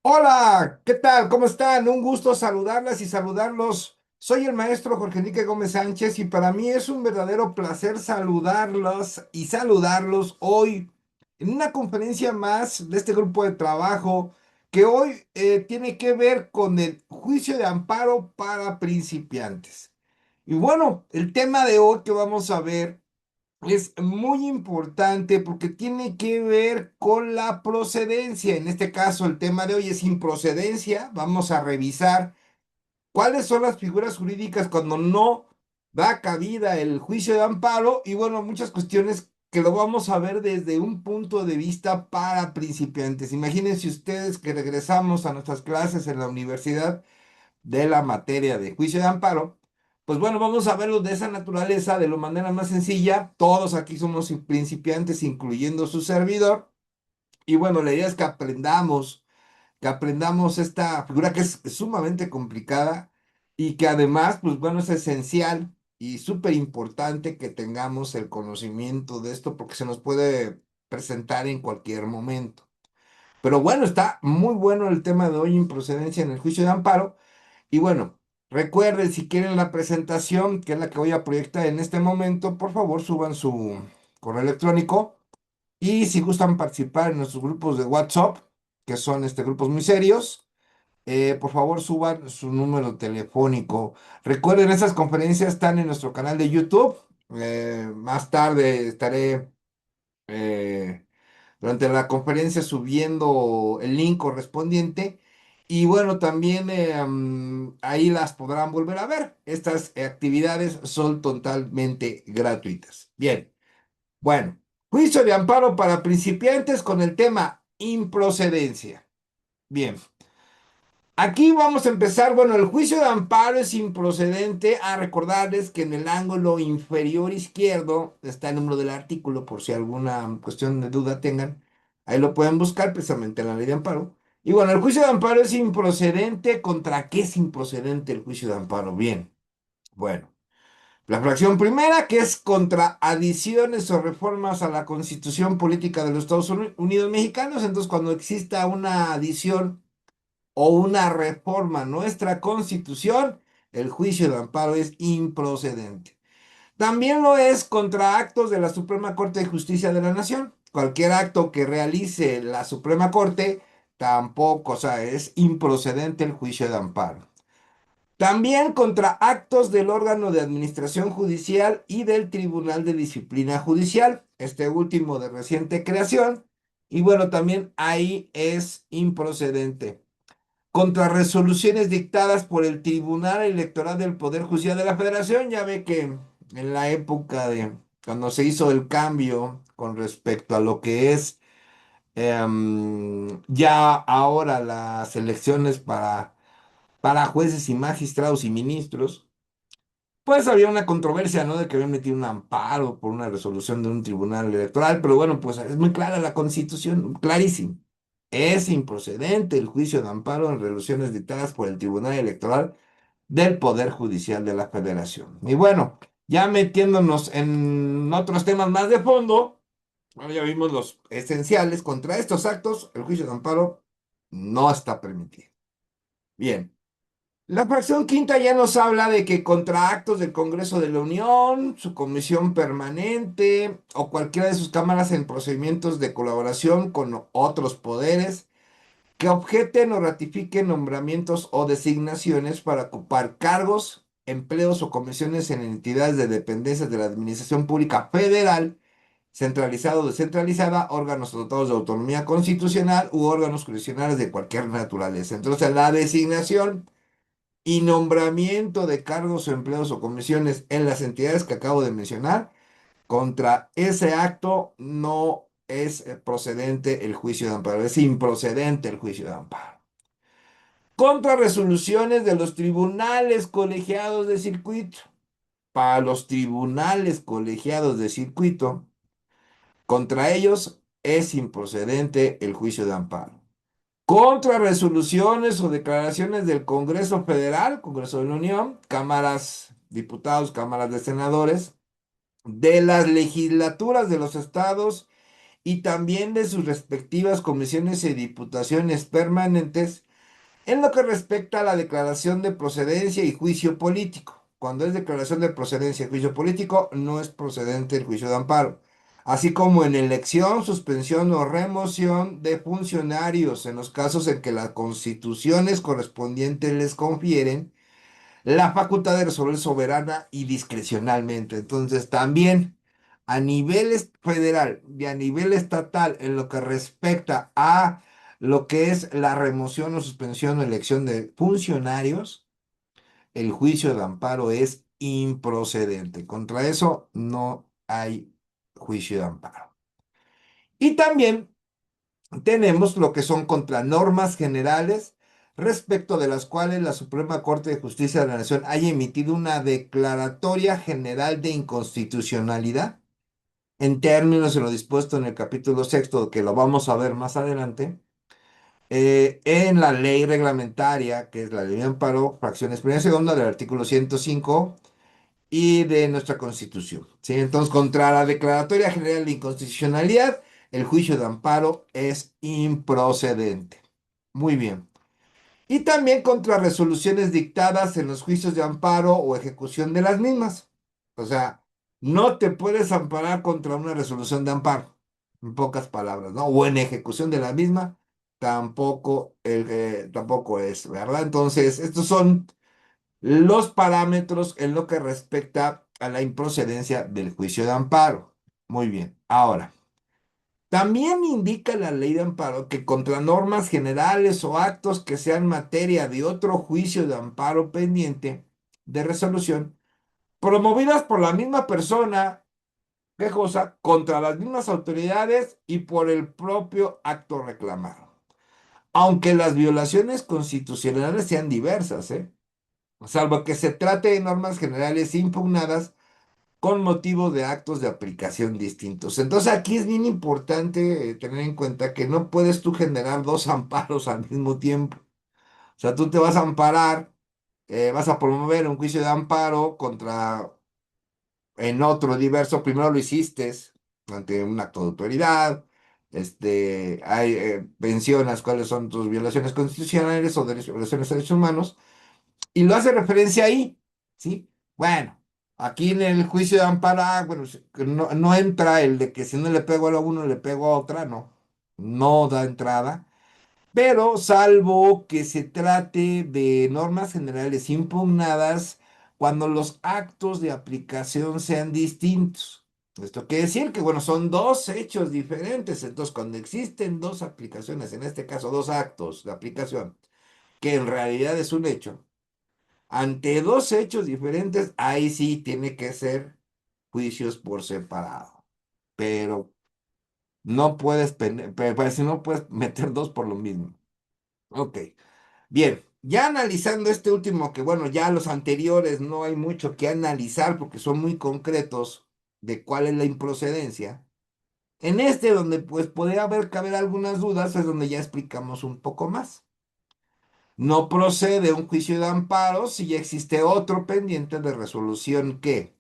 Hola, ¿qué tal? ¿Cómo están? Un gusto saludarlas y saludarlos. Soy el maestro Jorge Enrique Gómez Sánchez y para mí es un verdadero placer saludarlos y saludarlos hoy en una conferencia más de este grupo de trabajo que hoy tiene que ver con el juicio de amparo para principiantes. Y bueno, el tema de hoy que vamos a ver es muy importante porque tiene que ver con la procedencia. En este caso, el tema de hoy es improcedencia. Vamos a revisar cuáles son las figuras jurídicas cuando no da cabida el juicio de amparo y bueno, muchas cuestiones que lo vamos a ver desde un punto de vista para principiantes. Imagínense ustedes que regresamos a nuestras clases en la universidad de la materia de juicio de amparo, pues bueno, vamos a verlo de esa naturaleza, de la manera más sencilla. Todos aquí somos principiantes, incluyendo su servidor. Y bueno, la idea es que aprendamos esta figura que es sumamente complicada y que además, pues bueno, es esencial y súper importante que tengamos el conocimiento de esto porque se nos puede presentar en cualquier momento. Pero bueno, está muy bueno el tema de hoy, improcedencia en el juicio de amparo. Y bueno, recuerden, si quieren la presentación, que es la que voy a proyectar en este momento, por favor suban su correo electrónico y si gustan participar en nuestros grupos de WhatsApp, que son grupos muy serios, por favor suban su número telefónico. Recuerden, esas conferencias están en nuestro canal de YouTube. Más tarde estaré durante la conferencia subiendo el link correspondiente. Y bueno, también ahí las podrán volver a ver. Estas actividades son totalmente gratuitas. Bien, bueno, juicio de amparo para principiantes con el tema improcedencia. Bien. Aquí vamos a empezar. Bueno, el juicio de amparo es improcedente. A recordarles que en el ángulo inferior izquierdo está el número del artículo, por si alguna cuestión de duda tengan. Ahí lo pueden buscar precisamente en la ley de amparo. Y bueno, el juicio de amparo es improcedente. ¿Contra qué es improcedente el juicio de amparo? Bien, bueno. La fracción primera, que es contra adiciones o reformas a la Constitución Política de los Estados Unidos Mexicanos. Entonces, cuando exista una adición o una reforma a nuestra Constitución, el juicio de amparo es improcedente. También lo es contra actos de la Suprema Corte de Justicia de la Nación. Cualquier acto que realice la Suprema Corte tampoco, o sea, es improcedente el juicio de amparo. También contra actos del órgano de administración judicial y del Tribunal de Disciplina Judicial, este último de reciente creación. Y bueno, también ahí es improcedente contra resoluciones dictadas por el Tribunal Electoral del Poder Judicial de la Federación. Ya ve que en la época de cuando se hizo el cambio con respecto a lo que es ya ahora las elecciones para jueces y magistrados y ministros, pues había una controversia, ¿no? De que habían metido un amparo por una resolución de un tribunal electoral, pero bueno, pues es muy clara la Constitución, clarísimo. Es improcedente el juicio de amparo en resoluciones dictadas por el Tribunal Electoral del Poder Judicial de la Federación. Y bueno, ya metiéndonos en otros temas más de fondo, bueno, ya vimos los esenciales. Contra estos actos, el juicio de amparo no está permitido. Bien. La fracción quinta ya nos habla de que contra actos del Congreso de la Unión, su comisión permanente o cualquiera de sus cámaras en procedimientos de colaboración con otros poderes que objeten o ratifiquen nombramientos o designaciones para ocupar cargos, empleos o comisiones en entidades de dependencias de la Administración Pública Federal, centralizada o descentralizada, órganos dotados de autonomía constitucional u órganos jurisdiccionales de cualquier naturaleza. Entonces, la designación y nombramiento de cargos o empleos o comisiones en las entidades que acabo de mencionar, contra ese acto no es procedente el juicio de amparo, es improcedente el juicio de amparo. Contra resoluciones de los tribunales colegiados de circuito. Para los tribunales colegiados de circuito, contra ellos es improcedente el juicio de amparo. Contra resoluciones o declaraciones del Congreso Federal, Congreso de la Unión, cámaras, diputados, cámaras de senadores, de las legislaturas de los estados y también de sus respectivas comisiones y diputaciones permanentes en lo que respecta a la declaración de procedencia y juicio político. Cuando es declaración de procedencia y juicio político, no es procedente el juicio de amparo. Así como en elección, suspensión o remoción de funcionarios en los casos en que las constituciones correspondientes les confieren la facultad de resolver soberana y discrecionalmente. Entonces, también a nivel federal y a nivel estatal, en lo que respecta a lo que es la remoción o suspensión o elección de funcionarios, el juicio de amparo es improcedente. Contra eso no hay juicio de amparo. Y también tenemos lo que son contra normas generales respecto de las cuales la Suprema Corte de Justicia de la Nación haya emitido una declaratoria general de inconstitucionalidad en términos de lo dispuesto en el capítulo sexto, que lo vamos a ver más adelante, en la ley reglamentaria, que es la ley de amparo, fracciones primera y segunda del artículo 105 y de nuestra Constitución. ¿Sí? Entonces, contra la Declaratoria General de Inconstitucionalidad, el juicio de amparo es improcedente. Muy bien. Y también contra resoluciones dictadas en los juicios de amparo o ejecución de las mismas. O sea, no te puedes amparar contra una resolución de amparo, en pocas palabras, ¿no? O en ejecución de la misma, tampoco es, ¿verdad? Entonces, estos son los parámetros en lo que respecta a la improcedencia del juicio de amparo. Muy bien. Ahora, también indica la ley de amparo que contra normas generales o actos que sean materia de otro juicio de amparo pendiente de resolución, promovidas por la misma persona quejosa contra las mismas autoridades y por el propio acto reclamado. Aunque las violaciones constitucionales sean diversas, ¿eh? Salvo que se trate de normas generales impugnadas con motivo de actos de aplicación distintos. Entonces aquí es bien importante tener en cuenta que no puedes tú generar dos amparos al mismo tiempo. O sea, tú te vas a amparar, vas a promover un juicio de amparo contra en otro diverso, primero lo hiciste ante un acto de autoridad, mencionas cuáles son tus violaciones constitucionales o violaciones de derechos humanos, y lo hace referencia ahí, ¿sí? Bueno, aquí en el juicio de amparo, bueno, que no entra el de que si no le pego a uno, le pego a otra, no, no da entrada, pero salvo que se trate de normas generales impugnadas cuando los actos de aplicación sean distintos. Esto quiere decir que, bueno, son dos hechos diferentes, entonces cuando existen dos aplicaciones, en este caso dos actos de aplicación, que en realidad es un hecho, ante dos hechos diferentes, ahí sí tiene que ser juicios por separado. Pero no puedes, si no puedes meter dos por lo mismo. Ok, bien. Ya analizando este último, que bueno, ya los anteriores no hay mucho que analizar porque son muy concretos de cuál es la improcedencia. En este, donde pues podría caber algunas dudas, es donde ya explicamos un poco más. No procede un juicio de amparo si ya existe otro pendiente de resolución que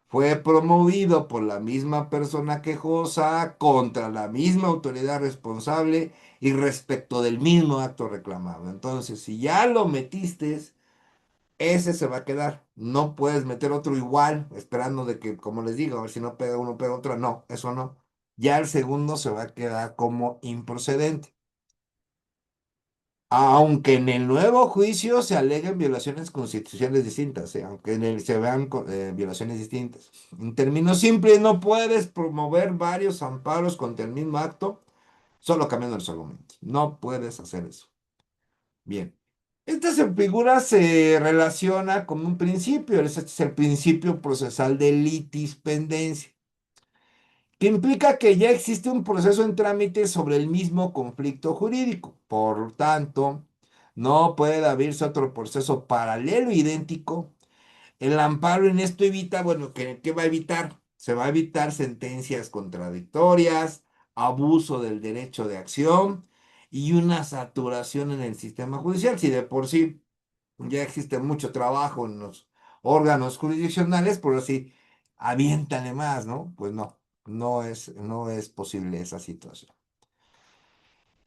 fue promovido por la misma persona quejosa contra la misma autoridad responsable y respecto del mismo acto reclamado. Entonces, si ya lo metiste, ese se va a quedar. No puedes meter otro igual, esperando de que, como les digo, a ver si no pega uno, pega otro. No, eso no. Ya el segundo se va a quedar como improcedente. Aunque en el nuevo juicio se aleguen violaciones constitucionales distintas, aunque se vean violaciones distintas. En términos simples, no puedes promover varios amparos contra el mismo acto, solo cambiando los argumentos. No puedes hacer eso. Bien. Esta figura se relaciona con un principio, este es el principio procesal de litispendencia, que implica que ya existe un proceso en trámite sobre el mismo conflicto jurídico. Por tanto, no puede abrirse otro proceso paralelo idéntico. El amparo en esto evita, bueno, ¿qué va a evitar? Se va a evitar sentencias contradictorias, abuso del derecho de acción y una saturación en el sistema judicial. Si de por sí ya existe mucho trabajo en los órganos jurisdiccionales, por así, aviéntale más, ¿no? Pues no. no es posible esa situación.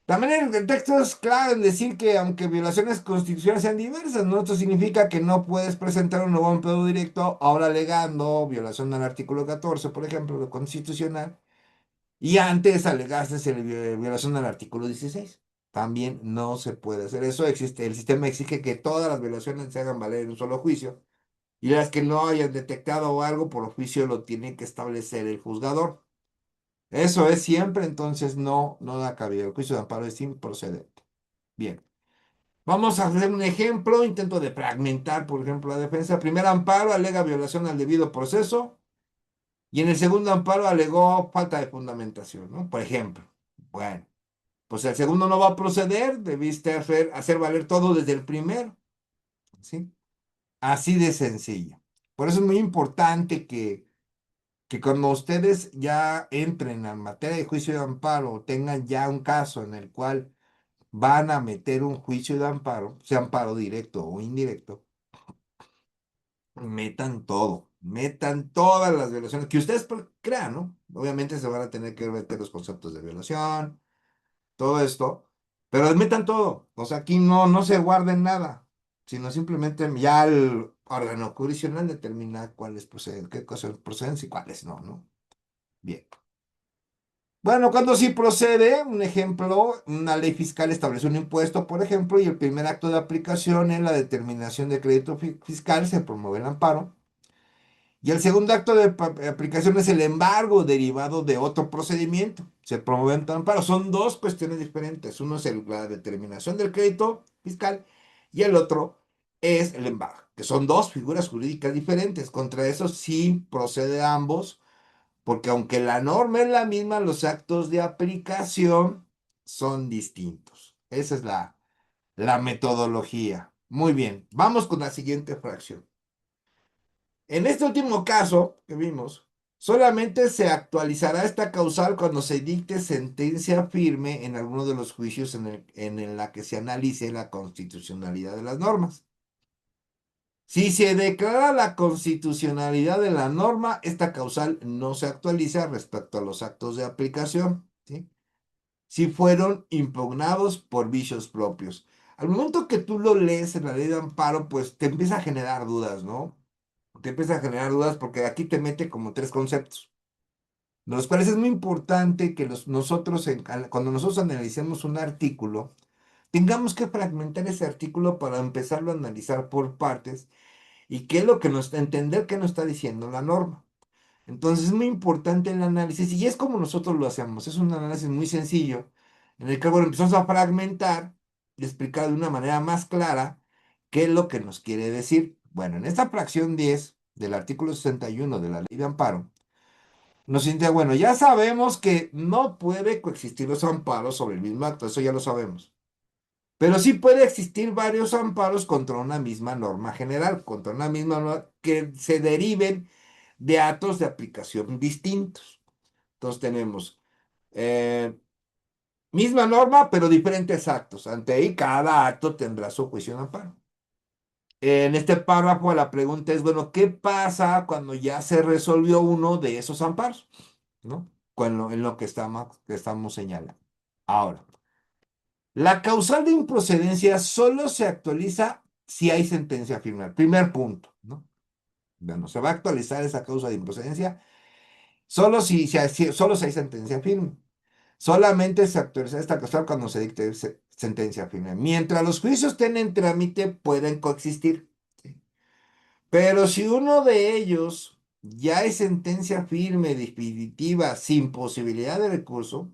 También el texto es claro en decir que aunque violaciones constitucionales sean diversas, ¿no? Esto significa que no puedes presentar un nuevo amparo directo ahora alegando violación al artículo 14, por ejemplo, lo constitucional, y antes alegaste violación al artículo 16. También no se puede hacer eso. El sistema exige que todas las violaciones se hagan valer en un solo juicio, y las que no hayan detectado o algo por juicio lo tiene que establecer el juzgador. Eso es siempre, entonces no da cabida. El juicio de amparo es improcedente. Bien, vamos a hacer un ejemplo, intento de fragmentar, por ejemplo, la defensa. Primer amparo alega violación al debido proceso y en el segundo amparo alegó falta de fundamentación, ¿no? Por ejemplo. Bueno, pues el segundo no va a proceder, debiste hacer valer todo desde el primero, ¿sí? Así de sencillo. Por eso es muy importante que cuando ustedes ya entren en materia de juicio de amparo o tengan ya un caso en el cual van a meter un juicio de amparo, sea amparo directo o indirecto, metan todas las violaciones que ustedes crean, ¿no? Obviamente se van a tener que meter los conceptos de violación, todo esto, pero metan todo. O sea, aquí no se guarden nada, sino simplemente ya el órgano jurisdiccional determina cuáles proceden, qué cosas proceden y cuáles no. Bien. Bueno, cuando sí procede, un ejemplo, una ley fiscal establece un impuesto, por ejemplo, y el primer acto de aplicación es la determinación de crédito fiscal, se promueve el amparo. Y el segundo acto de aplicación es el embargo derivado de otro procedimiento. Se promueve el amparo. Son dos cuestiones diferentes. Uno es la determinación del crédito fiscal y el otro es el embargo, que son dos figuras jurídicas diferentes. Contra eso sí procede ambos porque aunque la norma es la misma, los actos de aplicación son distintos. Esa es la metodología. Muy bien, vamos con la siguiente fracción. En este último caso que vimos, solamente se actualizará esta causal cuando se dicte sentencia firme en alguno de los juicios en la que se analice la constitucionalidad de las normas. Si se declara la constitucionalidad de la norma, esta causal no se actualiza respecto a los actos de aplicación, ¿sí? Si fueron impugnados por vicios propios. Al momento que tú lo lees en la ley de amparo, pues te empieza a generar dudas, ¿no? Te empieza a generar dudas porque aquí te mete como tres conceptos, de los cuales es muy importante que nosotros, cuando nosotros analicemos un artículo, tengamos que fragmentar ese artículo para empezarlo a analizar por partes y qué es lo que entender qué nos está diciendo la norma. Entonces es muy importante el análisis y es como nosotros lo hacemos. Es un análisis muy sencillo en el que, bueno, empezamos a fragmentar y explicar de una manera más clara qué es lo que nos quiere decir. Bueno, en esta fracción 10 del artículo 61 de la ley de amparo, nos dice, bueno, ya sabemos que no puede coexistir los amparos sobre el mismo acto, eso ya lo sabemos. Pero sí puede existir varios amparos contra una misma norma general, contra una misma norma que se deriven de actos de aplicación distintos. Entonces tenemos eh, misma norma, pero diferentes actos. Ante ahí, cada acto tendrá su juicio en amparo. En este párrafo la pregunta es, bueno, ¿qué pasa cuando ya se resolvió uno de esos amparos? ¿No? En lo que estamos señalando. Ahora, la causal de improcedencia solo se actualiza si hay sentencia firme. Primer punto, ¿no? Bueno, se va a actualizar esa causa de improcedencia solo solo si hay sentencia firme. Solamente se actualiza esta causal cuando se dicte sentencia firme. Mientras los juicios estén en trámite, pueden coexistir. ¿Sí? Pero si uno de ellos ya es sentencia firme, definitiva, sin posibilidad de recurso,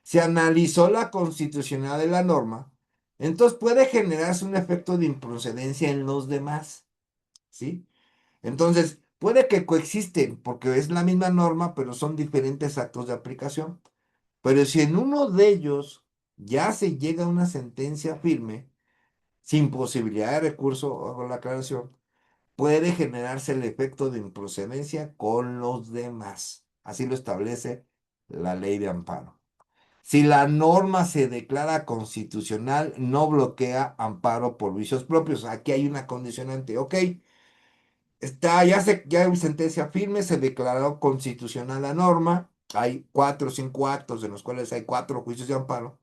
se analizó la constitucionalidad de la norma, entonces puede generarse un efecto de improcedencia en los demás, ¿sí? Entonces, puede que coexisten, porque es la misma norma, pero son diferentes actos de aplicación. Pero si en uno de ellos ya se llega a una sentencia firme, sin posibilidad de recurso, hago la aclaración, puede generarse el efecto de improcedencia con los demás. Así lo establece la ley de amparo. Si la norma se declara constitucional, no bloquea amparo por vicios propios. Aquí hay una condicionante. Ok, ya hay sentencia firme, se declaró constitucional la norma. Hay 4 o 5 actos, en los cuales hay 4 juicios de amparo.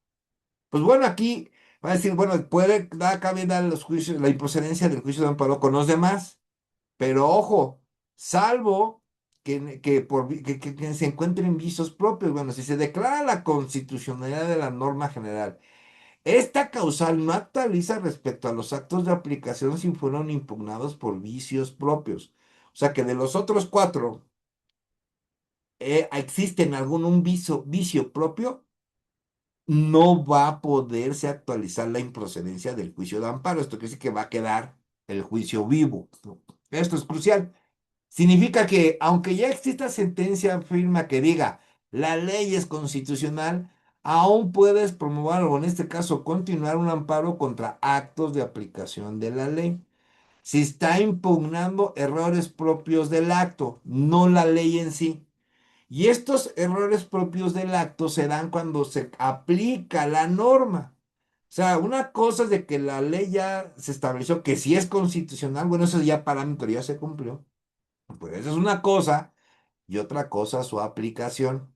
Pues bueno, aquí va a decir, bueno, puede dar cabida a los juicios, la improcedencia del juicio de amparo con los demás, pero ojo, salvo que se encuentren vicios propios. Bueno, si se declara la constitucionalidad de la norma general, esta causal no actualiza respecto a los actos de aplicación si fueron impugnados por vicios propios. O sea que de los otros 4, existen algún un vicio propio, no va a poderse actualizar la improcedencia del juicio de amparo. Esto quiere decir que va a quedar el juicio vivo, ¿no? Esto es crucial. Significa que aunque ya exista sentencia firme que diga la ley es constitucional, aún puedes promover o en este caso continuar un amparo contra actos de aplicación de la ley. Si está impugnando errores propios del acto, no la ley en sí. Y estos errores propios del acto se dan cuando se aplica la norma. O sea, una cosa es de que la ley ya se estableció que si es constitucional, bueno, eso ya parámetro ya se cumplió. Pues eso es una cosa y otra cosa su aplicación.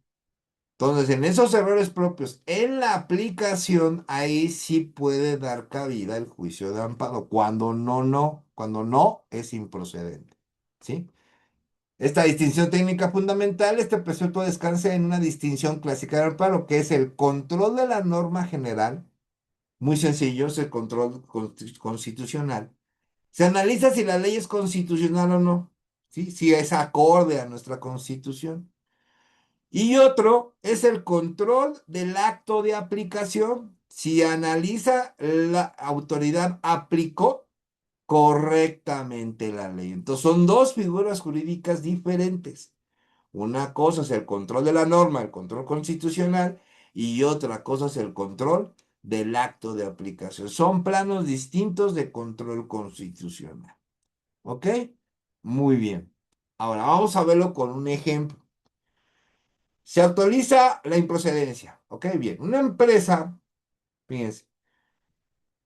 Entonces, en esos errores propios, en la aplicación, ahí sí puede dar cabida el juicio de amparo. Cuando no es improcedente. ¿Sí? Esta distinción técnica fundamental, este precepto descansa en una distinción clásica del amparo, que es el control de la norma general. Muy sencillo, es el control constitucional. Se analiza si la ley es constitucional o no, ¿sí? Si es acorde a nuestra constitución. Y otro es el control del acto de aplicación. Si analiza la autoridad aplicó correctamente la ley. Entonces son dos figuras jurídicas diferentes. Una cosa es el control de la norma, el control constitucional, y otra cosa es el control del acto de aplicación. Son planos distintos de control constitucional. ¿Ok? Muy bien. Ahora vamos a verlo con un ejemplo. Se actualiza la improcedencia. ¿Ok? Bien. Fíjense,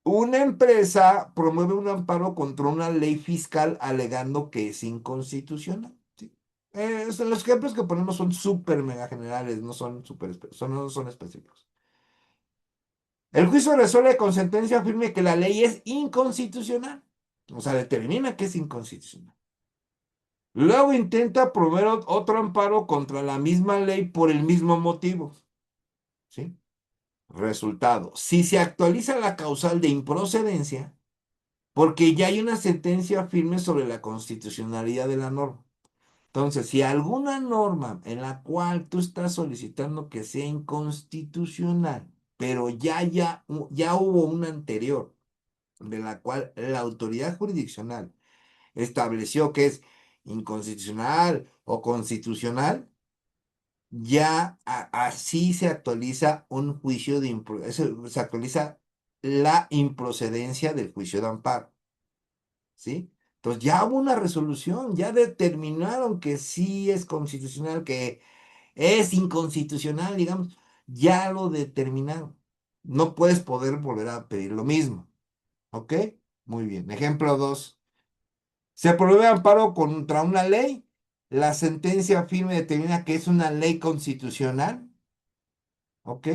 una empresa promueve un amparo contra una ley fiscal alegando que es inconstitucional. ¿Sí? Los ejemplos que ponemos son súper mega generales, no son no son específicos. El juicio resuelve con sentencia firme que la ley es inconstitucional. O sea, determina que es inconstitucional. Luego intenta promover otro amparo contra la misma ley por el mismo motivo. ¿Sí? Resultado, si se actualiza la causal de improcedencia, porque ya hay una sentencia firme sobre la constitucionalidad de la norma. Entonces, si alguna norma en la cual tú estás solicitando que sea inconstitucional, pero ya hubo una anterior, de la cual la autoridad jurisdiccional estableció que es inconstitucional o constitucional, ya así se actualiza un juicio se actualiza la improcedencia del juicio de amparo. ¿Sí? Entonces ya hubo una resolución, ya determinaron que sí es constitucional, que es inconstitucional, digamos, ya lo determinaron. No puedes poder volver a pedir lo mismo. ¿Ok? Muy bien. Ejemplo 2. Se prohíbe amparo contra una ley. La sentencia firme determina que es una ley constitucional. ¿Ok?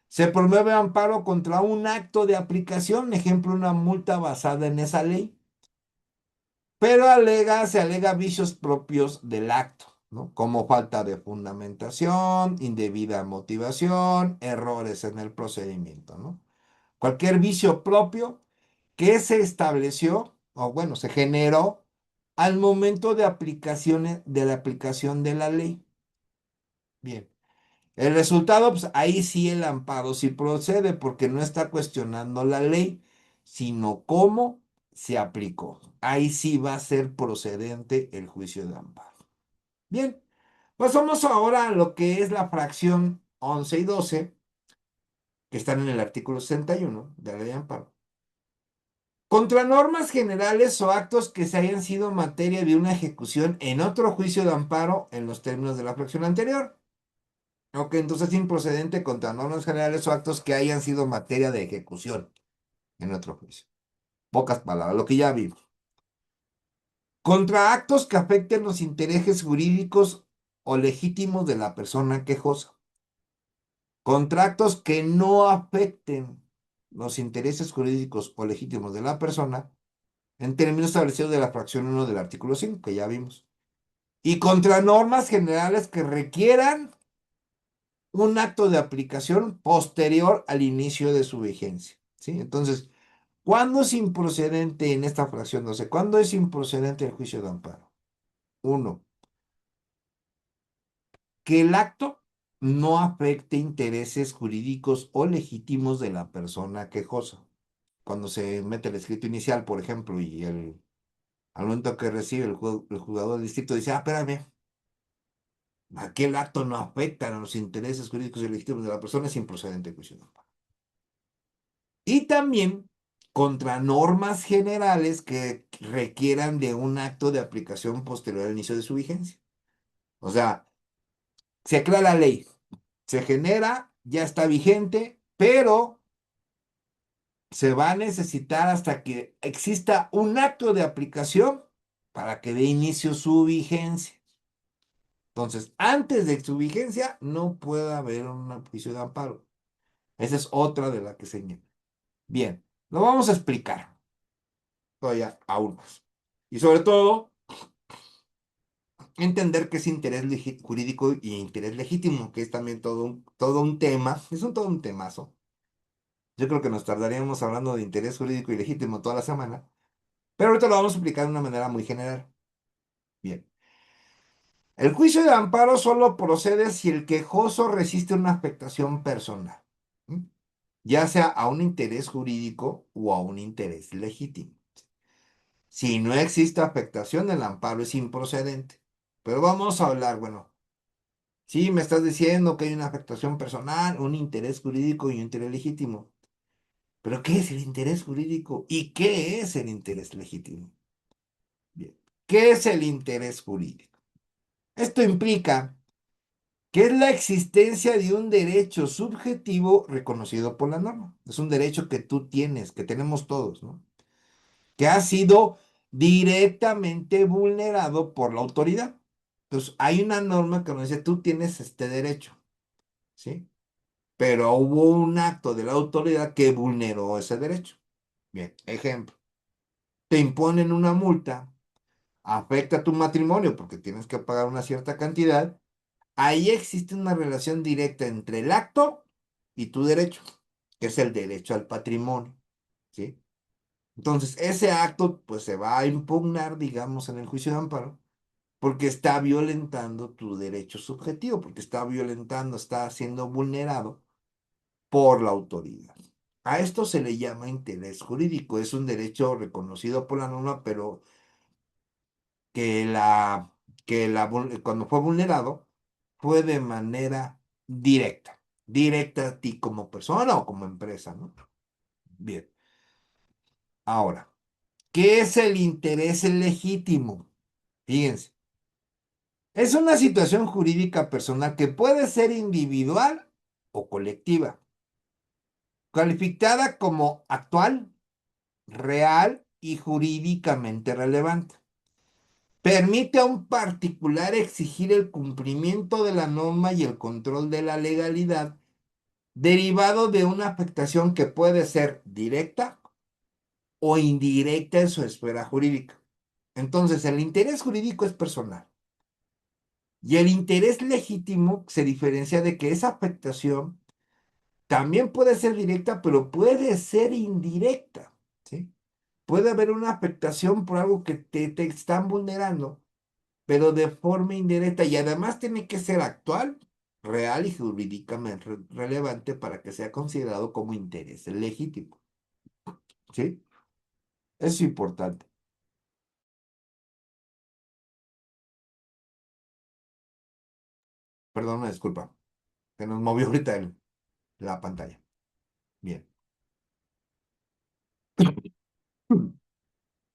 Se promueve amparo contra un acto de aplicación, ejemplo, una multa basada en esa ley. Pero se alega vicios propios del acto, ¿no? Como falta de fundamentación, indebida motivación, errores en el procedimiento, ¿no? Cualquier vicio propio que se estableció, o bueno, se generó al momento de la aplicación de la ley. Bien. El resultado, pues ahí sí el amparo sí procede porque no está cuestionando la ley, sino cómo se aplicó. Ahí sí va a ser procedente el juicio de amparo. Bien, pues vamos ahora a lo que es la fracción 11 y 12, que están en el artículo 61 de la ley de amparo. Contra normas generales o actos que se hayan sido materia de una ejecución en otro juicio de amparo en los términos de la fracción anterior. Ok, entonces es improcedente contra normas generales o actos que hayan sido materia de ejecución en otro juicio. Pocas palabras, lo que ya vimos. Contra actos que afecten los intereses jurídicos o legítimos de la persona quejosa. Contra actos que no afecten los intereses jurídicos o legítimos de la persona en términos establecidos de la fracción 1 del artículo 5, que ya vimos. Y contra normas generales que requieran un acto de aplicación posterior al inicio de su vigencia. ¿Sí? Entonces, ¿cuándo es improcedente en esta fracción 12? ¿Cuándo es improcedente el juicio de amparo? Uno, que el acto no afecte intereses jurídicos o legítimos de la persona quejosa. Cuando se mete el escrito inicial, por ejemplo, y al momento que recibe el juzgador del distrito dice, espérame, aquel acto no afecta a los intereses jurídicos y legítimos de la persona, es improcedente el juicio de amparo. Y también contra normas generales que requieran de un acto de aplicación posterior al inicio de su vigencia. O sea, se crea la ley, se genera, ya está vigente, pero se va a necesitar hasta que exista un acto de aplicación para que dé inicio su vigencia. Entonces, antes de su vigencia, no puede haber un juicio de amparo. Esa es otra de la que señala. Bien, lo vamos a explicar todavía aún más. Y sobre todo, entender qué es interés jurídico y interés legítimo, que es también todo un tema, todo un temazo. Yo creo que nos tardaríamos hablando de interés jurídico y legítimo toda la semana, pero ahorita lo vamos a explicar de una manera muy general. Bien. El juicio de amparo solo procede si el quejoso resiste una afectación personal, ¿m? Ya sea a un interés jurídico o a un interés legítimo. Si no existe afectación, el amparo es improcedente. Pero vamos a hablar, bueno, sí, me estás diciendo que hay una afectación personal, un interés jurídico y un interés legítimo. Pero ¿qué es el interés jurídico y qué es el interés legítimo? Bien, ¿qué es el interés jurídico? Esto implica que es la existencia de un derecho subjetivo reconocido por la norma. Es un derecho que tú tienes, que tenemos todos, ¿no? Que ha sido directamente vulnerado por la autoridad. Entonces, hay una norma que nos dice, tú tienes este derecho, ¿sí? Pero hubo un acto de la autoridad que vulneró ese derecho. Bien, ejemplo, te imponen una multa, afecta tu matrimonio porque tienes que pagar una cierta cantidad. Ahí existe una relación directa entre el acto y tu derecho, que es el derecho al patrimonio, ¿sí? Entonces, ese acto pues se va a impugnar, digamos, en el juicio de amparo, porque está violentando tu derecho subjetivo, porque está violentando, está siendo vulnerado por la autoridad. A esto se le llama interés jurídico, es un derecho reconocido por la norma, pero que cuando fue vulnerado fue de manera directa, directa a ti como persona o como empresa, ¿no? Bien, ahora, ¿qué es el interés legítimo? Fíjense, es una situación jurídica personal que puede ser individual o colectiva, calificada como actual, real y jurídicamente relevante. Permite a un particular exigir el cumplimiento de la norma y el control de la legalidad derivado de una afectación que puede ser directa o indirecta en su esfera jurídica. Entonces, el interés jurídico es personal y el interés legítimo se diferencia de que esa afectación también puede ser directa, pero puede ser indirecta, ¿sí? Puede haber una afectación por algo que te están vulnerando, pero de forma indirecta y además tiene que ser actual, real y jurídicamente relevante para que sea considerado como interés legítimo, ¿sí? Eso es importante. Perdón, una disculpa. Se nos movió ahorita la pantalla. Bien.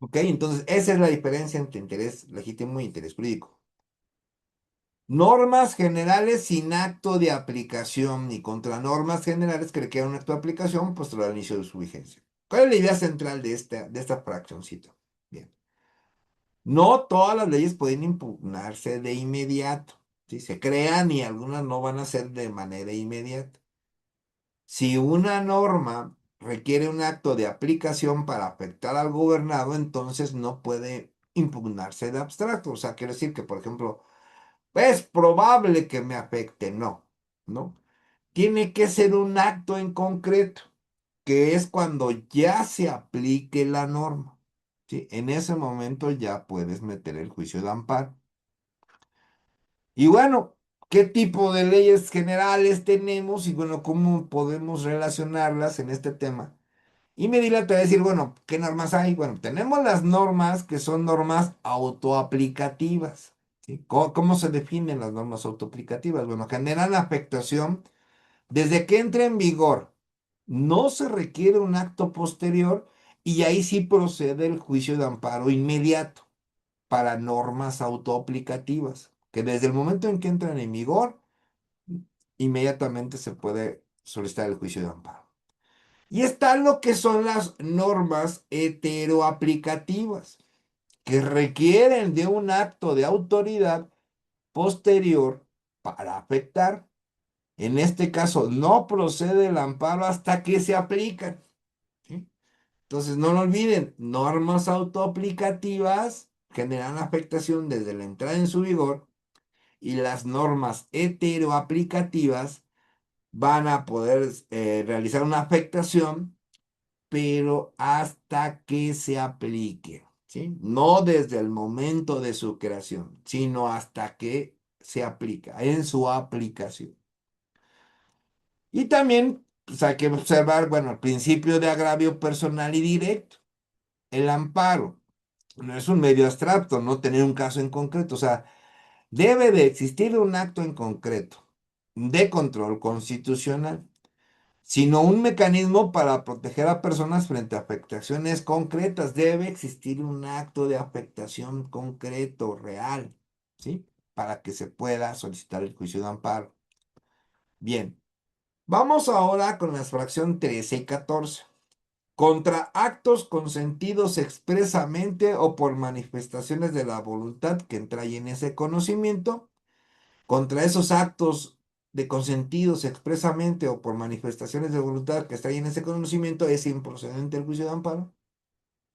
Ok, entonces esa es la diferencia entre interés legítimo y interés jurídico. Normas generales sin acto de aplicación y contra normas generales que requieran un acto de aplicación posterior al inicio de su vigencia. ¿Cuál es la idea central de esta fraccioncita? Bien. No todas las leyes pueden impugnarse de inmediato. ¿Sí? Se crean y algunas no van a ser de manera inmediata. Si una norma requiere un acto de aplicación para afectar al gobernado, entonces no puede impugnarse de abstracto. O sea, quiere decir que, por ejemplo, es probable que me afecte. No, ¿no? Tiene que ser un acto en concreto, que es cuando ya se aplique la norma. ¿Sí? En ese momento ya puedes meter el juicio de amparo. Y bueno, ¿qué tipo de leyes generales tenemos? Y bueno, ¿cómo podemos relacionarlas en este tema? Y Medina te va a decir, bueno, ¿qué normas hay? Bueno, tenemos las normas que son normas autoaplicativas. ¿Sí? ¿Cómo se definen las normas autoaplicativas? Bueno, generan afectación desde que entra en vigor. No se requiere un acto posterior y ahí sí procede el juicio de amparo inmediato para normas autoaplicativas, que desde el momento en que entran en vigor, inmediatamente se puede solicitar el juicio de amparo. Y está lo que son las normas heteroaplicativas, que requieren de un acto de autoridad posterior para afectar. En este caso, no procede el amparo hasta que se aplican. ¿Sí? Entonces, no lo olviden, normas autoaplicativas generan afectación desde la entrada en su vigor y las normas heteroaplicativas van a poder realizar una afectación, pero hasta que se aplique, ¿sí? No desde el momento de su creación, sino hasta que se aplica, en su aplicación. Y también pues, hay que observar, bueno, el principio de agravio personal y directo. El amparo no es un medio abstracto, no tener un caso en concreto, o sea, debe de existir un acto en concreto de control constitucional, sino un mecanismo para proteger a personas frente a afectaciones concretas. Debe existir un acto de afectación concreto, real, ¿sí? Para que se pueda solicitar el juicio de amparo. Bien, vamos ahora con las fracción 13 y 14. Contra actos consentidos expresamente o por manifestaciones de la voluntad que entraen en ese conocimiento, contra esos actos de consentidos expresamente o por manifestaciones de voluntad que extraen ese conocimiento, es improcedente el juicio de amparo.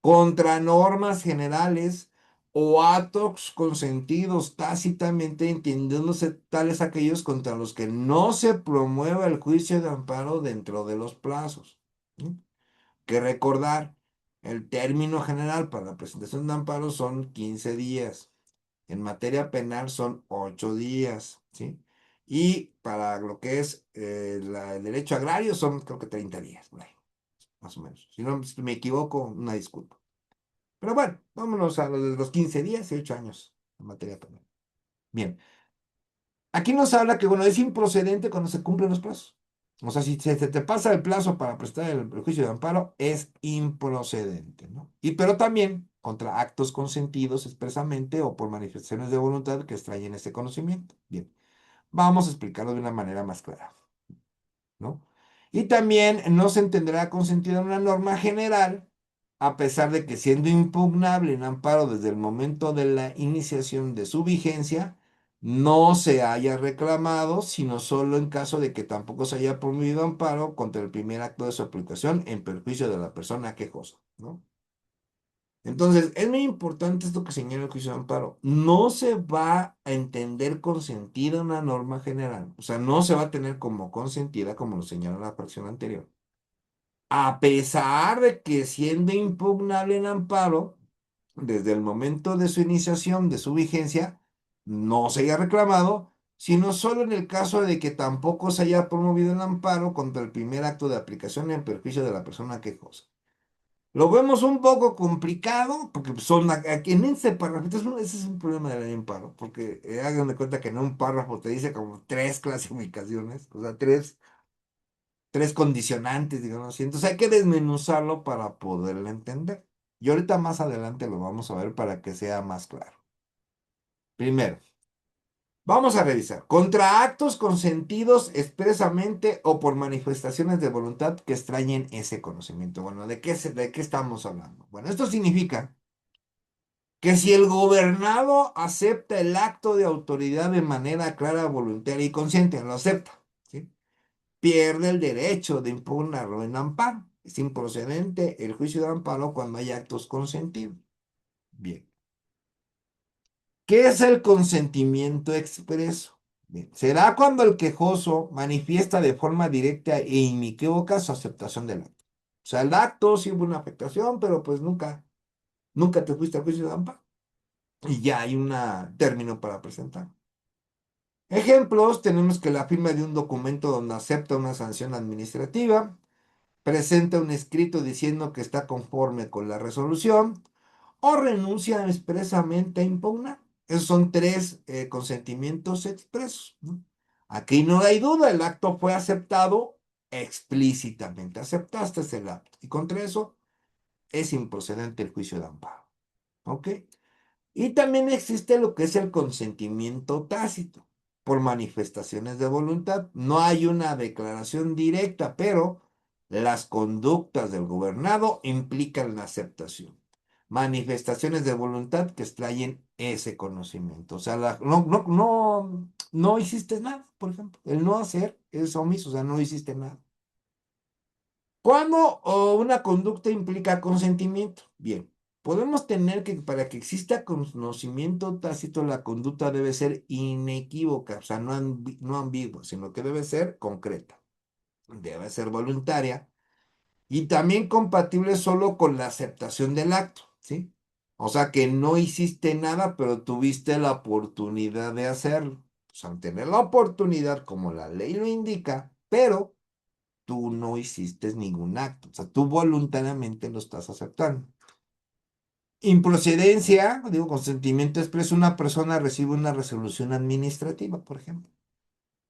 Contra normas generales o actos consentidos tácitamente, entendiéndose tales aquellos contra los que no se promueva el juicio de amparo dentro de los plazos. ¿Sí? Que recordar, el término general para la presentación de amparo son 15 días. En materia penal son 8 días, ¿sí? Y para lo que es el derecho agrario son creo que 30 días, bueno, más o menos. Si no si me equivoco, una disculpa. Pero bueno, vámonos a lo de los 15 días y 8 años en materia penal. Bien, aquí nos habla que, bueno, es improcedente cuando se cumplen los plazos. O sea, si se te pasa el plazo para prestar el juicio de amparo, es improcedente, ¿no? Pero también contra actos consentidos expresamente o por manifestaciones de voluntad que extrañen ese conocimiento. Bien, vamos a explicarlo de una manera más clara, ¿no? Y también no se entenderá consentida una norma general, a pesar de que siendo impugnable en amparo desde el momento de la iniciación de su vigencia, no se haya reclamado, sino solo en caso de que tampoco se haya promovido amparo contra el primer acto de su aplicación en perjuicio de la persona quejosa, ¿no? Entonces, es muy importante esto que señala el juicio de amparo. No se va a entender consentida una norma general. O sea, no se va a tener como consentida, como lo señala la fracción anterior. A pesar de que siendo impugnable en amparo, desde el momento de su iniciación, de su vigencia, no se haya reclamado, sino solo en el caso de que tampoco se haya promovido el amparo contra el primer acto de aplicación en perjuicio de la persona quejosa. Lo vemos un poco complicado, porque son aquí en ese párrafo, ese es un problema del amparo, porque hagan de cuenta que en un párrafo te dice como tres clasificaciones, o sea, tres condicionantes, digamos así. Entonces hay que desmenuzarlo para poderlo entender. Y ahorita más adelante lo vamos a ver para que sea más claro. Primero, vamos a revisar. Contra actos consentidos expresamente o por manifestaciones de voluntad que extrañen ese conocimiento. Bueno, ¿de qué estamos hablando? Bueno, esto significa que si el gobernado acepta el acto de autoridad de manera clara, voluntaria y consciente, lo acepta, ¿sí? Pierde el derecho de impugnarlo en amparo. Es improcedente el juicio de amparo cuando hay actos consentidos. Bien. ¿Qué es el consentimiento expreso? Bien. Será cuando el quejoso manifiesta de forma directa e inequívoca su aceptación del acto. O sea, el acto sí hubo una afectación, pero pues nunca te fuiste al juicio de amparo. Y ya hay un término para presentar. Ejemplos, tenemos que la firma de un documento donde acepta una sanción administrativa, presenta un escrito diciendo que está conforme con la resolución o renuncia expresamente a impugnar. Esos son tres consentimientos expresos, ¿no? Aquí no hay duda, el acto fue aceptado explícitamente. Aceptaste el acto y contra eso es improcedente el juicio de amparo. ¿Ok? Y también existe lo que es el consentimiento tácito por manifestaciones de voluntad. No hay una declaración directa, pero las conductas del gobernado implican la aceptación. Manifestaciones de voluntad que extraen ese conocimiento. O sea, no hiciste nada, por ejemplo. El no hacer es omiso, o sea, no hiciste nada. ¿Cuándo una conducta implica consentimiento? Bien, podemos tener que para que exista conocimiento tácito, la conducta debe ser inequívoca, o sea, no ambigua, sino que debe ser concreta, debe ser voluntaria y también compatible solo con la aceptación del acto, ¿sí? O sea, que no hiciste nada, pero tuviste la oportunidad de hacerlo. O sea, tener la oportunidad como la ley lo indica, pero tú no hiciste ningún acto, o sea, tú voluntariamente lo estás aceptando. Improcedencia, digo, consentimiento expreso, una persona recibe una resolución administrativa, por ejemplo.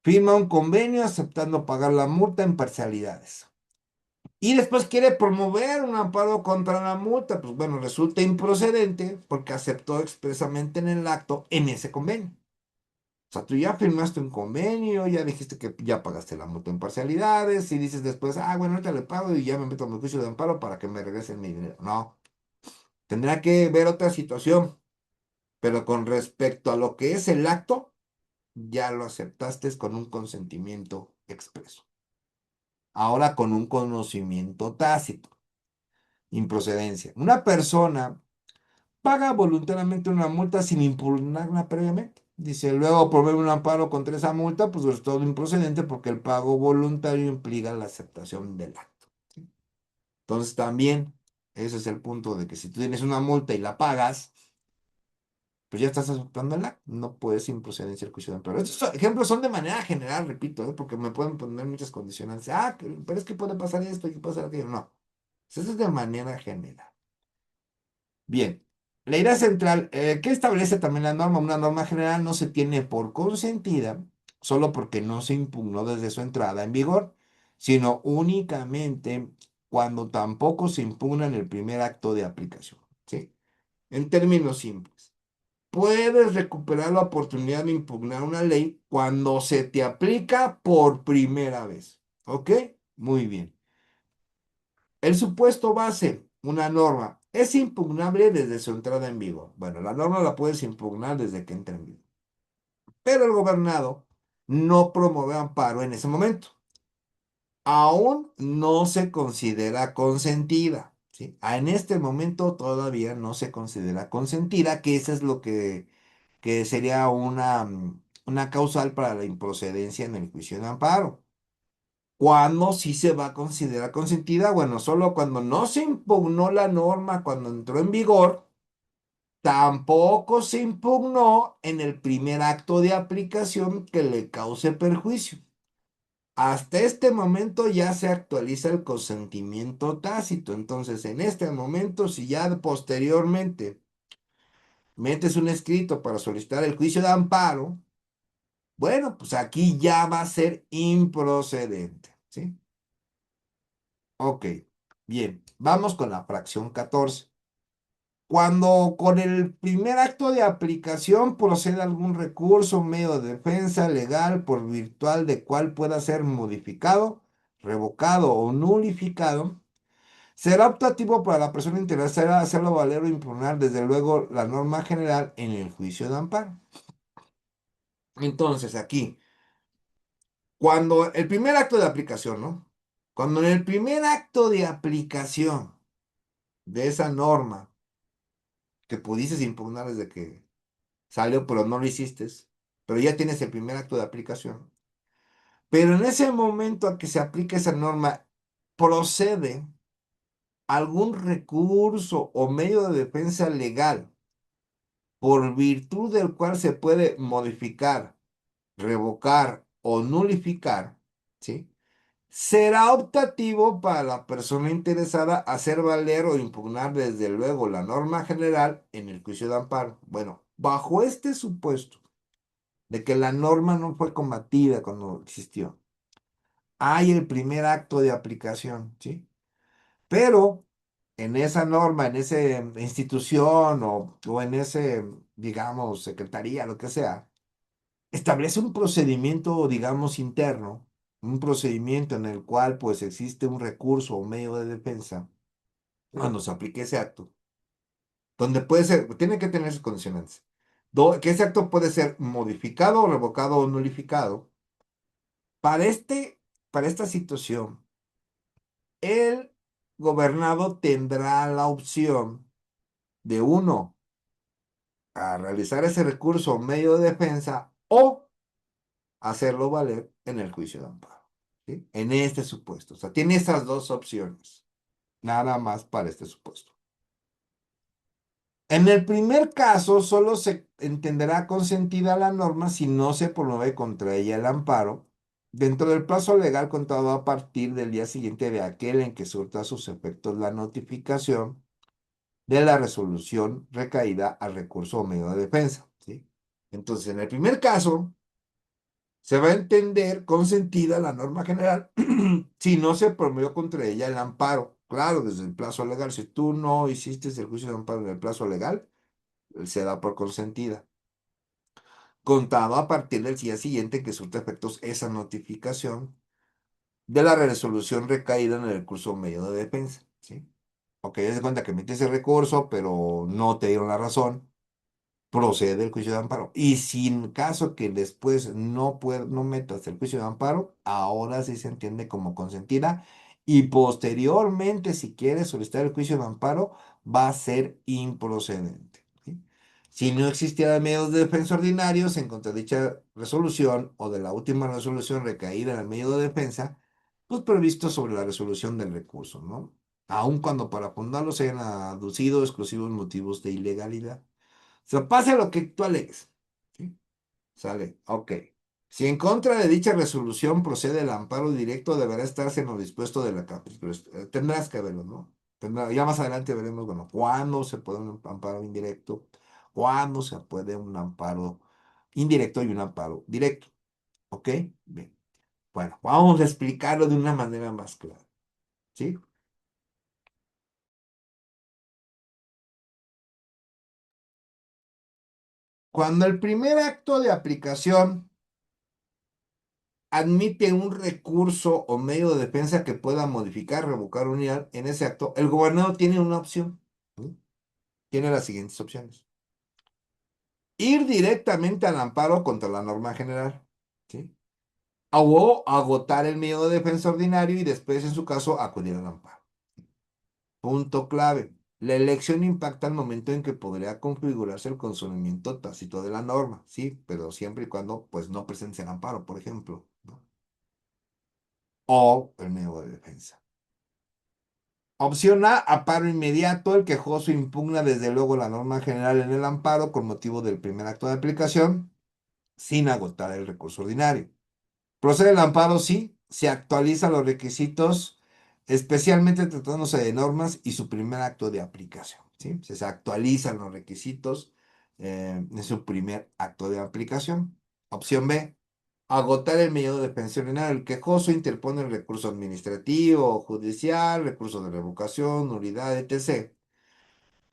Firma un convenio aceptando pagar la multa en parcialidades. Y después quiere promover un amparo contra la multa, pues bueno, resulta improcedente porque aceptó expresamente en el acto en ese convenio. O sea, tú ya firmaste un convenio, ya dijiste que ya pagaste la multa en parcialidades y dices después, bueno, ahorita le pago y ya me meto en mi juicio de amparo para que me regresen mi dinero. No, tendrá que ver otra situación, pero con respecto a lo que es el acto, ya lo aceptaste con un consentimiento expreso. Ahora con un conocimiento tácito, improcedencia. Una persona paga voluntariamente una multa sin impugnarla previamente. Dice, luego promueve un amparo contra esa multa, pues es todo improcedente porque el pago voluntario implica la aceptación del acto, ¿sí? Entonces también, ese es el punto de que si tú tienes una multa y la pagas, pues ya estás aceptando el acto, no puedes improcedencia el juicio de amparo. Estos ejemplos son de manera general, repito, porque me pueden poner muchas condicionantes. Pero es que puede pasar esto y que puede pasar aquello. No, eso es de manera general. Bien, la idea central, ¿qué establece también la norma? Una norma general no se tiene por consentida solo porque no se impugnó desde su entrada en vigor, sino únicamente cuando tampoco se impugna en el primer acto de aplicación, ¿sí? En términos simples, puedes recuperar la oportunidad de impugnar una ley cuando se te aplica por primera vez, ¿ok? Muy bien. El supuesto base, una norma, es impugnable desde su entrada en vigor. Bueno, la norma la puedes impugnar desde que entra en vigor. Pero el gobernado no promueve amparo en ese momento. Aún no se considera consentida, ¿sí? En este momento todavía no se considera consentida, que eso es lo que sería una causal para la improcedencia en el juicio de amparo. ¿Cuándo sí se va a considerar consentida? Bueno, solo cuando no se impugnó la norma cuando entró en vigor, tampoco se impugnó en el primer acto de aplicación que le cause perjuicio. Hasta este momento ya se actualiza el consentimiento tácito. Entonces, en este momento, si ya posteriormente metes un escrito para solicitar el juicio de amparo, bueno, pues aquí ya va a ser improcedente, ¿sí? Ok, bien, vamos con la fracción 14. Cuando con el primer acto de aplicación procede algún recurso, medio de defensa legal por virtual de cual pueda ser modificado, revocado o nulificado, Será optativo para la persona interesada hacerlo valer o impugnar, desde luego, la norma general en el juicio de amparo. Entonces, aquí, cuando el primer acto de aplicación, ¿no? Cuando en el primer acto de aplicación de esa norma que pudieses impugnar desde que salió, pero no lo hiciste, pero ya tienes el primer acto de aplicación. Pero en ese momento a que se aplica esa norma, procede algún recurso o medio de defensa legal por virtud del cual se puede modificar, revocar o nulificar, ¿sí? Será optativo para la persona interesada hacer valer o impugnar desde luego la norma general en el juicio de amparo. Bueno, bajo este supuesto de que la norma no fue combatida cuando existió, hay el primer acto de aplicación, ¿sí? Pero en esa norma, en esa institución o en ese, digamos, secretaría, lo que sea, establece un procedimiento, digamos, interno, un procedimiento en el cual pues existe un recurso o medio de defensa cuando se aplique ese acto, donde puede ser, tiene que tener sus condicionantes, que ese acto puede ser modificado, revocado o nulificado. Para para esta situación, el gobernado tendrá la opción de uno, a realizar ese recurso o medio de defensa o hacerlo valer en el juicio de amparo, ¿sí? En este supuesto. O sea, tiene esas dos opciones, nada más para este supuesto. En el primer caso, solo se entenderá consentida la norma si no se promueve contra ella el amparo dentro del plazo legal contado a partir del día siguiente de aquel en que surta sus efectos la notificación de la resolución recaída al recurso o medio de defensa, ¿sí? Entonces, en el primer caso, se va a entender consentida la norma general si no se promovió contra ella el amparo. Claro, desde el plazo legal. Si tú no hiciste el juicio de amparo en el plazo legal, se da por consentida. Contado a partir del día siguiente que surta efectos esa notificación de la resolución recaída en el recurso medio de defensa, ¿sí? Ok, ya se cuenta que emitiste el recurso, pero no te dieron la razón, procede el juicio de amparo. Y si en caso que después no metas el juicio de amparo, ahora sí se entiende como consentida. Y posteriormente, si quieres solicitar el juicio de amparo, va a ser improcedente, ¿sí? Si no existieran medios de defensa ordinarios en contra de dicha resolución o de la última resolución recaída en el medio de defensa, pues previsto sobre la resolución del recurso, ¿no? Aun cuando para fundarlo se hayan aducido exclusivos motivos de ilegalidad. O sea, pase lo que tú alegues, ¿sí? Sale, ok. Si en contra de dicha resolución procede el amparo directo, deberá estarse en lo dispuesto de la capítulo. Tendrás que verlo, ¿no? Ya más adelante veremos, bueno, cuándo se puede un amparo indirecto, cuándo se puede un amparo indirecto y un amparo directo. ¿Ok? Bien. Bueno, vamos a explicarlo de una manera más clara, ¿sí? Cuando el primer acto de aplicación admite un recurso o medio de defensa que pueda modificar, revocar unidad en ese acto, el gobernador tiene una opción, ¿sí? Tiene las siguientes opciones. Ir directamente al amparo contra la norma general, ¿sí? O agotar el medio de defensa ordinario y después, en su caso, acudir al amparo. Punto clave. La elección impacta al momento en que podría configurarse el consumimiento tácito de la norma, sí, pero siempre y cuando pues no presente el amparo, por ejemplo, ¿no? O el medio de defensa. Opción A, amparo inmediato. El quejoso impugna desde luego la norma general en el amparo con motivo del primer acto de aplicación, sin agotar el recurso ordinario. Procede el amparo si se actualizan los requisitos, especialmente tratándose de normas y su primer acto de aplicación, ¿sí? Se actualizan los requisitos en su primer acto de aplicación. Opción B, agotar el medio de defensa ordinario. El quejoso interpone el recurso administrativo o judicial, recurso de revocación, nulidad, etc.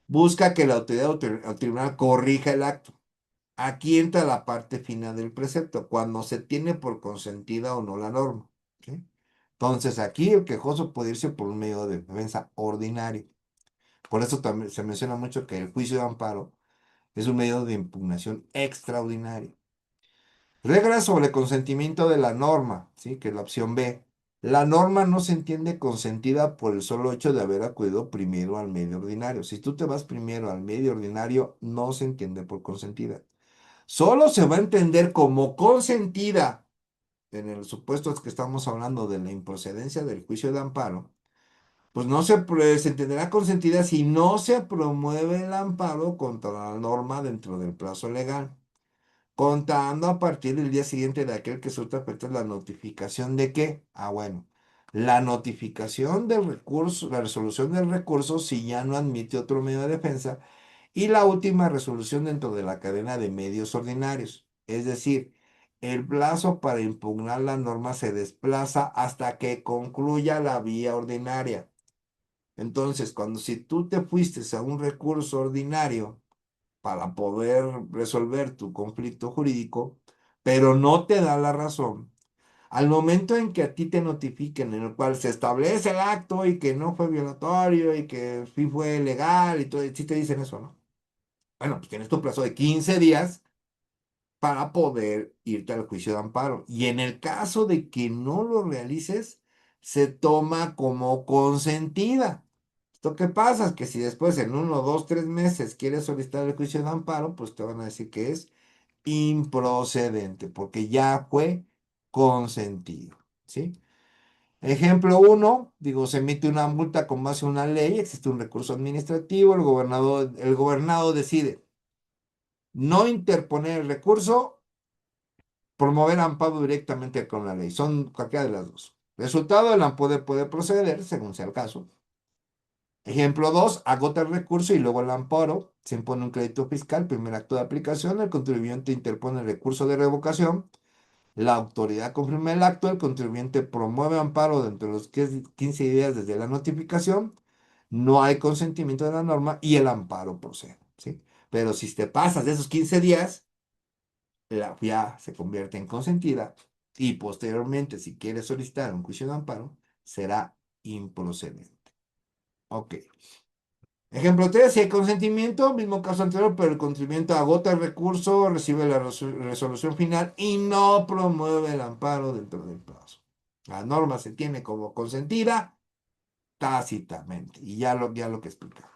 Busca que la autoridad o tribunal corrija el acto. Aquí entra la parte final del precepto, cuando se tiene por consentida o no la norma, ¿sí? Entonces, aquí el quejoso puede irse por un medio de defensa ordinario. Por eso también se menciona mucho que el juicio de amparo es un medio de impugnación extraordinario. Reglas sobre consentimiento de la norma, ¿sí? Que es la opción B. La norma no se entiende consentida por el solo hecho de haber acudido primero al medio ordinario. Si tú te vas primero al medio ordinario, no se entiende por consentida. Solo se va a entender como consentida en el supuesto que estamos hablando de la improcedencia del juicio de amparo. Pues no se entenderá consentida si no se promueve el amparo contra la norma dentro del plazo legal, contando a partir del día siguiente de aquel que surta efectos la notificación de qué. Ah, bueno, la notificación del recurso, la resolución del recurso si ya no admite otro medio de defensa y la última resolución dentro de la cadena de medios ordinarios. Es decir, el plazo para impugnar la norma se desplaza hasta que concluya la vía ordinaria. Entonces, si tú te fuiste a un recurso ordinario para poder resolver tu conflicto jurídico, pero no te da la razón, al momento en que a ti te notifiquen en el cual se establece el acto y que no fue violatorio y que sí fue legal y todo, sí te dicen eso, ¿no? Bueno, pues tienes tu plazo de 15 días para poder irte al juicio de amparo. Y en el caso de que no lo realices, se toma como consentida. ¿Esto qué pasa? Es que si después en 1, 2, 3 meses quieres solicitar el juicio de amparo, pues te van a decir que es improcedente, porque ya fue consentido, ¿sí? Ejemplo uno, digo, se emite una multa con base en una ley, existe un recurso administrativo, el gobernado decide no interponer el recurso, promover amparo directamente con la ley. Son cualquiera de las dos. Resultado, el amparo puede proceder según sea el caso. Ejemplo 2, agota el recurso y luego el amparo. Se impone un crédito fiscal, primer acto de aplicación, el contribuyente interpone el recurso de revocación, la autoridad confirma el acto, el contribuyente promueve amparo dentro de los 15 días desde la notificación, no hay consentimiento de la norma y el amparo procede, ¿sí? Pero si te pasas de esos 15 días, la FIA se convierte en consentida y posteriormente, si quieres solicitar un juicio de amparo, será improcedente. Ok. Ejemplo 3, si hay consentimiento, mismo caso anterior, pero el consentimiento agota el recurso, recibe la resolución final y no promueve el amparo dentro del plazo. La norma se tiene como consentida tácitamente y ya lo que explicaba.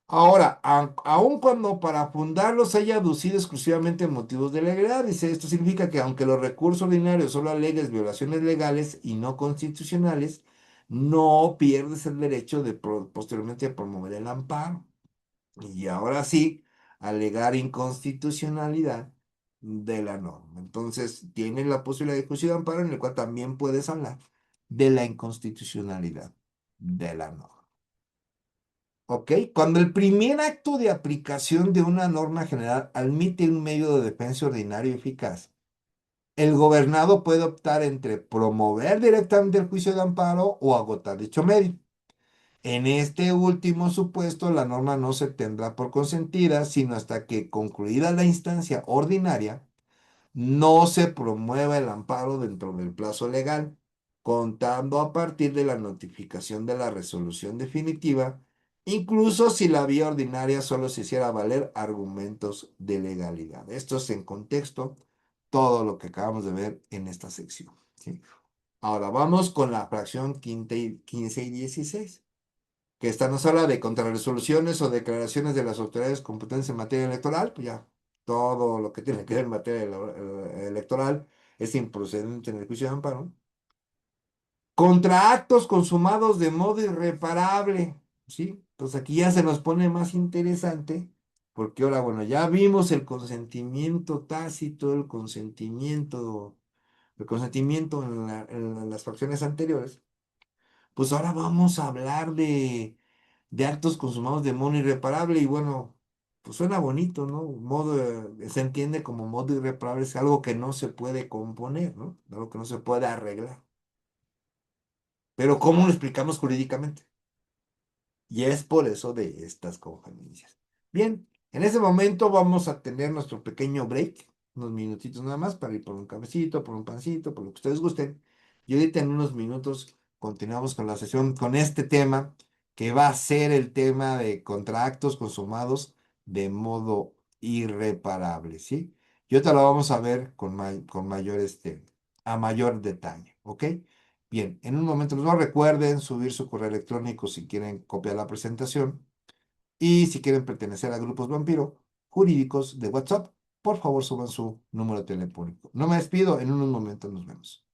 Ahora, aun cuando para fundarlos se haya aducido exclusivamente motivos de legalidad, dice, esto significa que aunque los recursos ordinarios solo alegues violaciones legales y no constitucionales, no pierdes el derecho de posteriormente promover el amparo. Y ahora sí, alegar inconstitucionalidad de la norma. Entonces, tienes la posibilidad de juicio de amparo en el cual también puedes hablar de la inconstitucionalidad de la norma. ¿Ok? Cuando el primer acto de aplicación de una norma general admite un medio de defensa ordinario eficaz, el gobernado puede optar entre promover directamente el juicio de amparo o agotar dicho medio. En este último supuesto, la norma no se tendrá por consentida, sino hasta que, concluida la instancia ordinaria, no se promueva el amparo dentro del plazo legal, contando a partir de la notificación de la resolución definitiva, incluso si la vía ordinaria solo se hiciera valer argumentos de legalidad. Esto es en contexto todo lo que acabamos de ver en esta sección, ¿sí? Ahora vamos con la fracción 15 y 16, que esta nos habla de contrarresoluciones o declaraciones de las autoridades competentes en materia electoral. Pues ya, todo lo que tiene que ver en materia electoral es improcedente en el juicio de amparo. Contra actos consumados de modo irreparable, ¿sí? Entonces aquí ya se nos pone más interesante, porque ahora, bueno, ya vimos el consentimiento tácito, el consentimiento en las fracciones anteriores. Pues ahora vamos a hablar de actos consumados de modo irreparable y bueno, pues suena bonito, ¿no? Se entiende como modo irreparable, es algo que no se puede componer, ¿no? Algo que no se puede arreglar. Pero ¿cómo lo explicamos jurídicamente? Y es por eso de estas conferencias. Bien, en ese momento vamos a tener nuestro pequeño break, unos minutitos nada más para ir por un cafecito, por un pancito, por lo que ustedes gusten. Y ahorita en unos minutos continuamos con la sesión, con este tema que va a ser el tema de contratos consumados de modo irreparable, ¿sí? Y ahorita lo vamos a ver con mayor, a mayor detalle, ¿ok? Bien, en un momento, no recuerden subir su correo electrónico si quieren copiar la presentación y si quieren pertenecer a grupos vampiro jurídicos de WhatsApp, por favor suban su número telefónico. No me despido, en unos momentos nos vemos.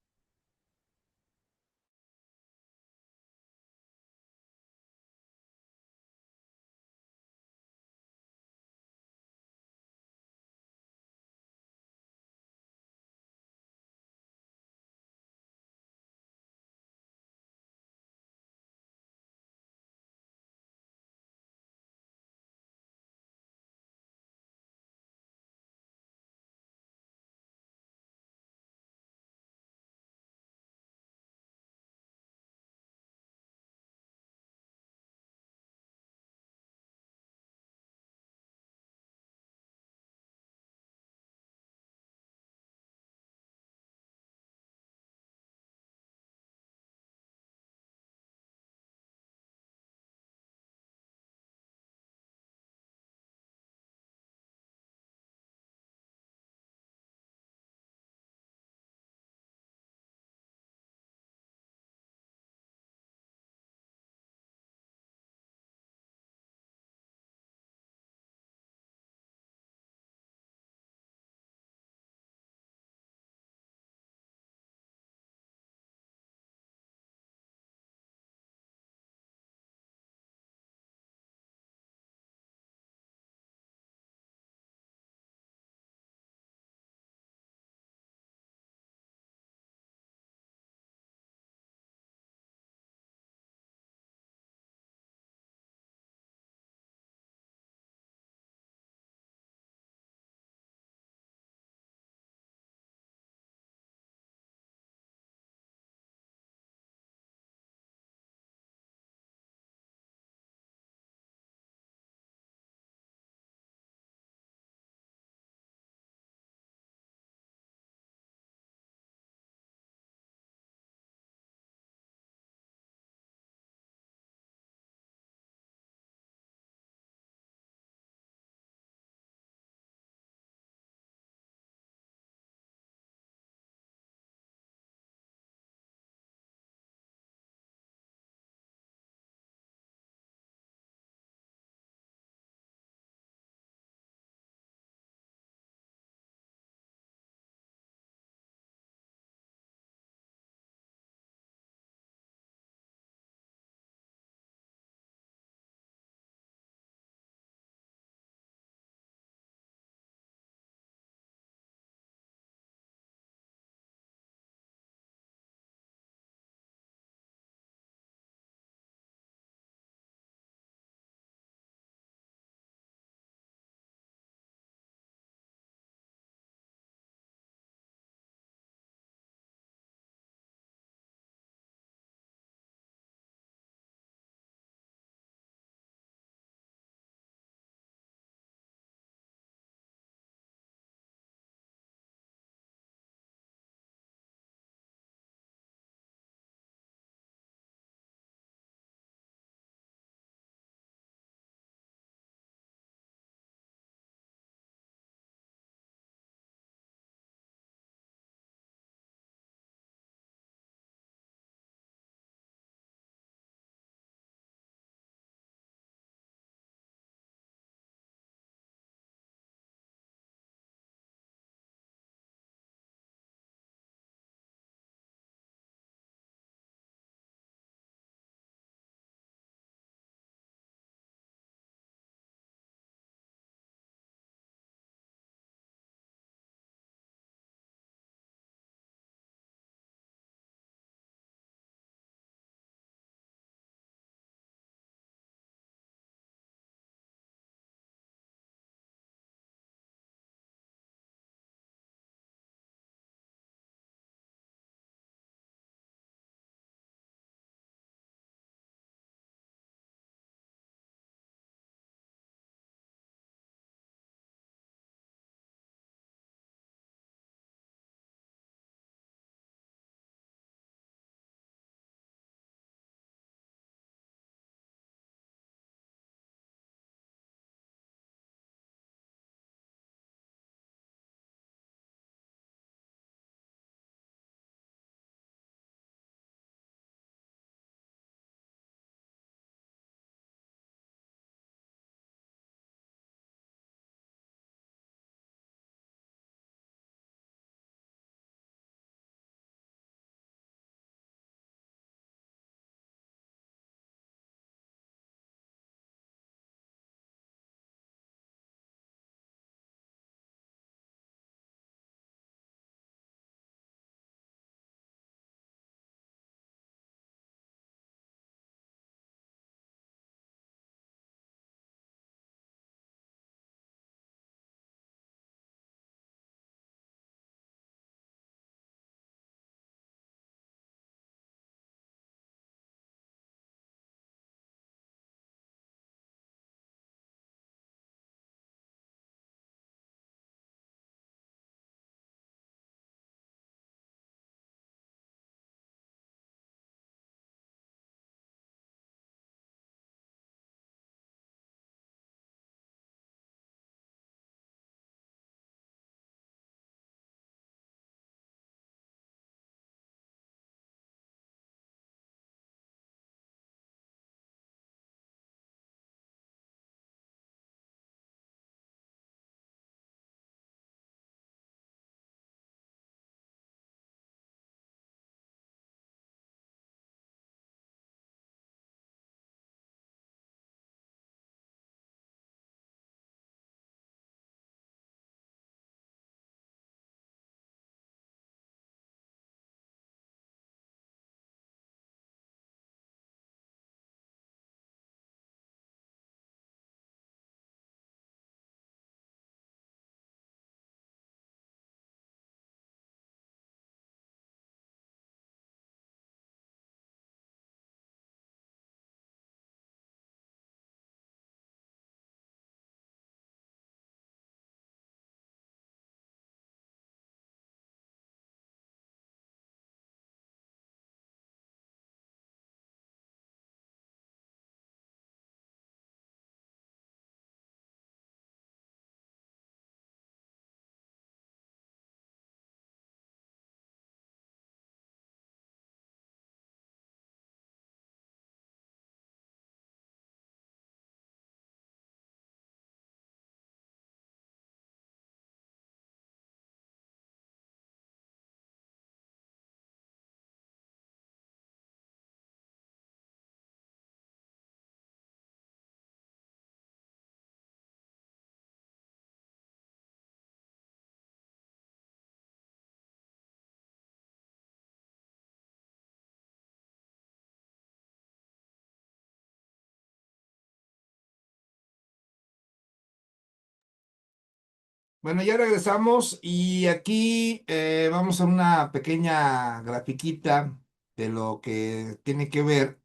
Bueno, ya regresamos y aquí vamos a una pequeña grafiquita de lo que tiene que ver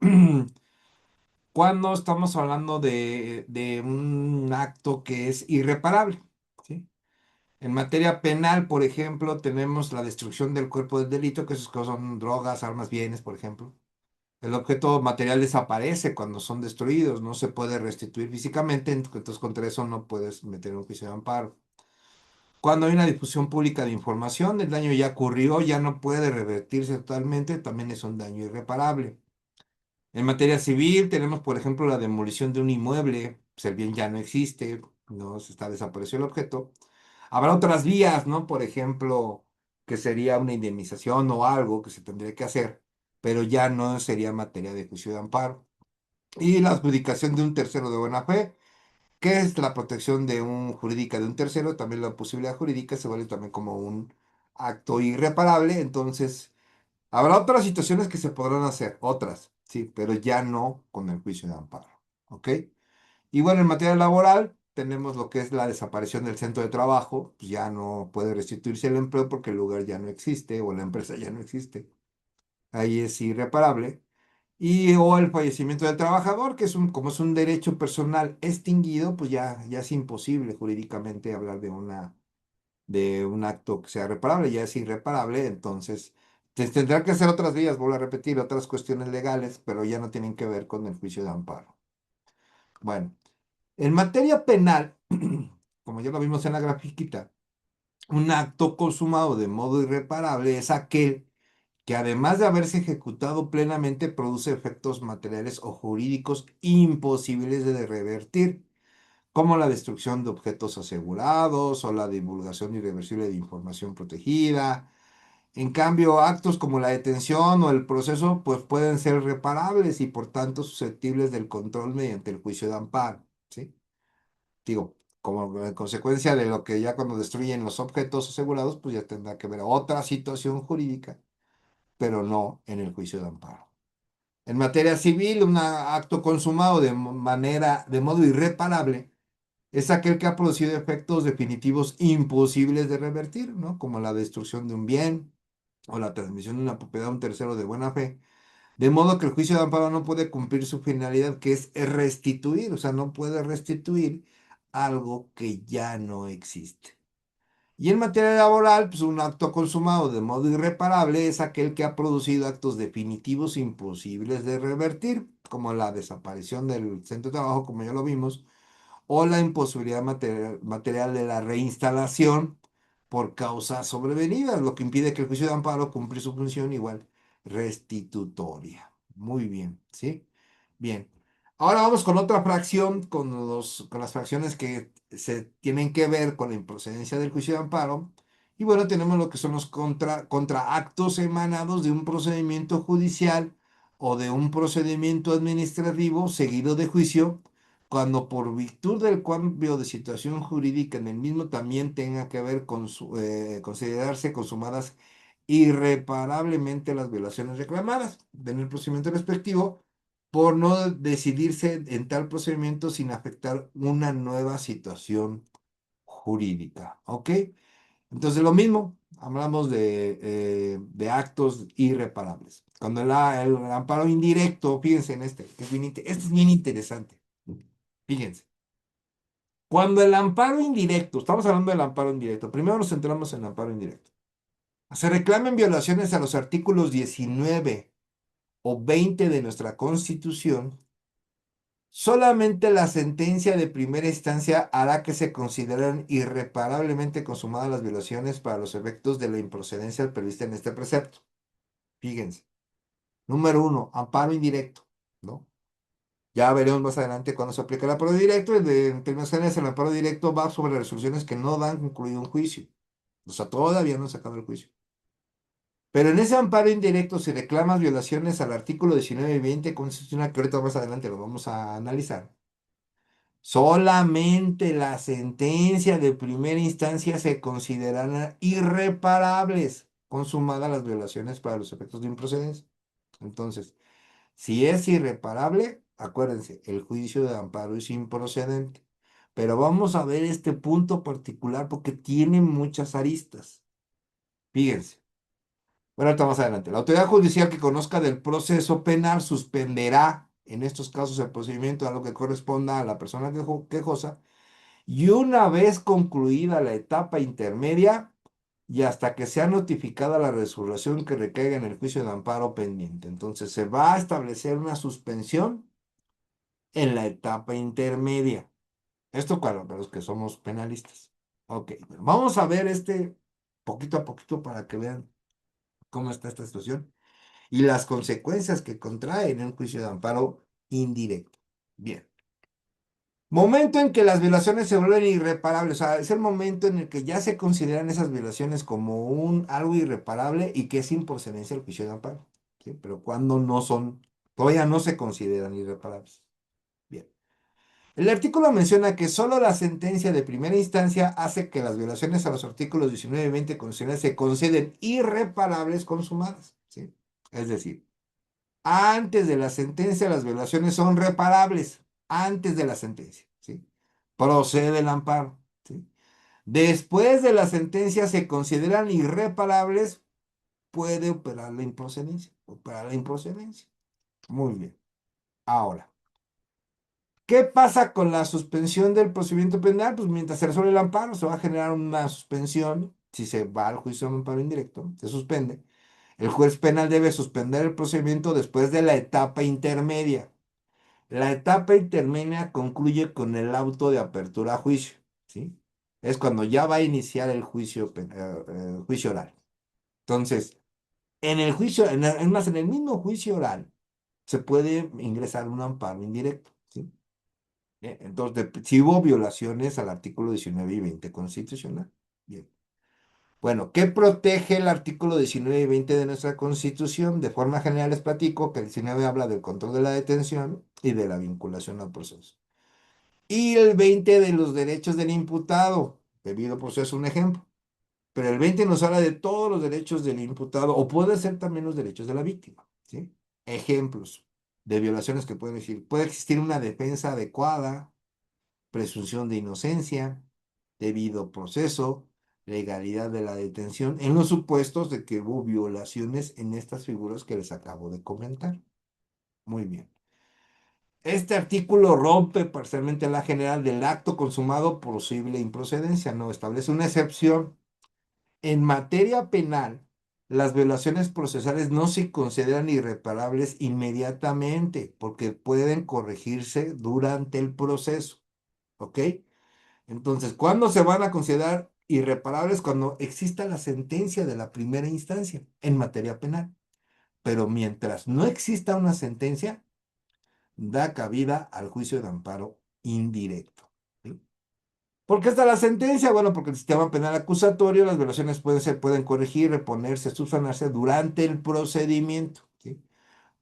cuando estamos hablando de un acto que es irreparable, ¿sí? En materia penal, por ejemplo, tenemos la destrucción del cuerpo del delito, que esos cosas son drogas, armas, bienes, por ejemplo. El objeto material desaparece cuando son destruidos, no se puede restituir físicamente, entonces contra eso no puedes meter un juicio de amparo. Cuando hay una difusión pública de información, el daño ya ocurrió, ya no puede revertirse totalmente, también es un daño irreparable. En materia civil tenemos, por ejemplo, la demolición de un inmueble, pues el bien ya no existe, no se está desapareció el objeto. Habrá otras vías, ¿no? Por ejemplo, que sería una indemnización o algo que se tendría que hacer, pero ya no sería materia de juicio de amparo. Y la adjudicación de un tercero de buena fe, que es la protección de un jurídica de un tercero, también la posibilidad jurídica se vale también como un acto irreparable, entonces habrá otras situaciones que se podrán hacer, otras, sí, pero ya no con el juicio de amparo, ¿ok? Y bueno, en materia laboral tenemos lo que es la desaparición del centro de trabajo, pues ya no puede restituirse el empleo porque el lugar ya no existe o la empresa ya no existe, ahí es irreparable. Y o el fallecimiento del trabajador, que es como es un derecho personal extinguido, pues ya es imposible jurídicamente hablar de un acto que sea reparable, ya es irreparable, entonces tendrá que hacer otras vías, vuelvo a repetir, otras cuestiones legales, pero ya no tienen que ver con el juicio de amparo. Bueno, en materia penal, como ya lo vimos en la grafiquita, un acto consumado de modo irreparable es aquel que además de haberse ejecutado plenamente produce efectos materiales o jurídicos imposibles de revertir, como la destrucción de objetos asegurados o la divulgación irreversible de información protegida. En cambio, actos como la detención o el proceso pues pueden ser reparables y por tanto susceptibles del control mediante el juicio de amparo, ¿sí? Digo, como consecuencia de lo que ya cuando destruyen los objetos asegurados, pues ya tendrá que ver otra situación jurídica, pero no en el juicio de amparo. En materia civil, un acto consumado de modo irreparable es aquel que ha producido efectos definitivos imposibles de revertir, ¿no? Como la destrucción de un bien o la transmisión de una propiedad a un tercero de buena fe. De modo que el juicio de amparo no puede cumplir su finalidad, que es restituir, o sea, no puede restituir algo que ya no existe. Y en materia laboral, pues un acto consumado de modo irreparable es aquel que ha producido actos definitivos imposibles de revertir, como la desaparición del centro de trabajo, como ya lo vimos, o la imposibilidad material de la reinstalación por causas sobrevenidas, lo que impide que el juicio de amparo cumplir su función igual restitutoria. Muy bien, ¿sí? Bien. Ahora vamos con otra fracción, con las fracciones que se tienen que ver con la improcedencia del juicio de amparo. Y bueno, tenemos lo que son los contraactos emanados de un procedimiento judicial o de un procedimiento administrativo seguido de juicio, cuando por virtud del cambio de situación jurídica en el mismo también tenga que ver con considerarse consumadas irreparablemente las violaciones reclamadas en el procedimiento respectivo por no decidirse en tal procedimiento sin afectar una nueva situación jurídica. ¿Ok? Entonces lo mismo, hablamos de actos irreparables. Cuando el amparo indirecto, fíjense en este, que es este es bien interesante. Fíjense. Cuando el amparo indirecto, estamos hablando del amparo indirecto, primero nos centramos en el amparo indirecto. Se reclaman violaciones a los artículos 19 o 20 de nuestra Constitución. Solamente la sentencia de primera instancia hará que se consideren irreparablemente consumadas las violaciones para los efectos de la improcedencia prevista en este precepto. Fíjense. Número uno, amparo indirecto, ¿no? Ya veremos más adelante cuándo se aplica el amparo directo. En términos generales, el amparo directo va sobre resoluciones que no dan concluido un juicio. O sea, todavía no se acaba el juicio. Pero en ese amparo indirecto, si reclamas violaciones al artículo 19 y 20 constitucional, que ahorita más adelante lo vamos a analizar, solamente la sentencia de primera instancia se considerarán irreparables, consumadas las violaciones para los efectos de improcedencia. Entonces, si es irreparable, acuérdense, el juicio de amparo es improcedente. Pero vamos a ver este punto particular porque tiene muchas aristas. Fíjense. Bueno, ahorita más adelante. La autoridad judicial que conozca del proceso penal suspenderá en estos casos el procedimiento a lo que corresponda a la persona quejosa y una vez concluida la etapa intermedia y hasta que sea notificada la resolución que recaiga en el juicio de amparo pendiente. Entonces se va a establecer una suspensión en la etapa intermedia. Esto para los que somos penalistas. Ok, bueno, vamos a ver poquito a poquito para que vean cómo está esta situación y las consecuencias que contrae en un juicio de amparo indirecto. Bien. Momento en que las violaciones se vuelven irreparables, o sea, es el momento en el que ya se consideran esas violaciones como algo irreparable y que es improcedencia el juicio de amparo, ¿sí? Pero cuando no son, todavía no se consideran irreparables. Bien. El artículo menciona que solo la sentencia de primera instancia hace que las violaciones a los artículos 19 y 20 constitucionales se consideren irreparables consumadas, ¿sí? Es decir, antes de la sentencia, las violaciones son reparables. Antes de la sentencia, ¿sí? Procede el amparo, ¿sí? Después de la sentencia se consideran irreparables, puede operar la improcedencia. Muy bien. Ahora, ¿qué pasa con la suspensión del procedimiento penal? Pues mientras se resuelve el amparo, se va a generar una suspensión. Si se va al juicio de amparo indirecto, se suspende. El juez penal debe suspender el procedimiento después de la etapa intermedia. La etapa intermedia concluye con el auto de apertura a juicio, ¿sí? Es cuando ya va a iniciar el juicio oral. Entonces, en el juicio, es más, en el mismo juicio oral, se puede ingresar un amparo indirecto, ¿sí? Entonces, si hubo violaciones al artículo 19 y 20 constitucional. Bien. Bueno, ¿qué protege el artículo 19 y 20 de nuestra Constitución? De forma general les platico que el 19 habla del control de la detención y de la vinculación al proceso. Y el 20 de los derechos del imputado. Debido proceso es un ejemplo. Pero el 20 nos habla de todos los derechos del imputado, o puede ser también los derechos de la víctima, ¿sí? Ejemplos de violaciones que pueden decir. Puede existir una defensa adecuada, presunción de inocencia, debido proceso, legalidad de la detención, en los supuestos de que hubo violaciones en estas figuras que les acabo de comentar. Muy bien. Este artículo rompe parcialmente la general del acto consumado posible improcedencia, no establece una excepción. En materia penal, las violaciones procesales no se consideran irreparables inmediatamente porque pueden corregirse durante el proceso, ¿ok? Entonces, ¿cuándo se van a considerar irreparables? Cuando exista la sentencia de la primera instancia en materia penal. Pero mientras no exista una sentencia, da cabida al juicio de amparo indirecto, ¿sí? ¿Por qué está la sentencia? Bueno, porque el sistema penal acusatorio, las violaciones pueden corregir, reponerse, subsanarse durante el procedimiento, ¿sí?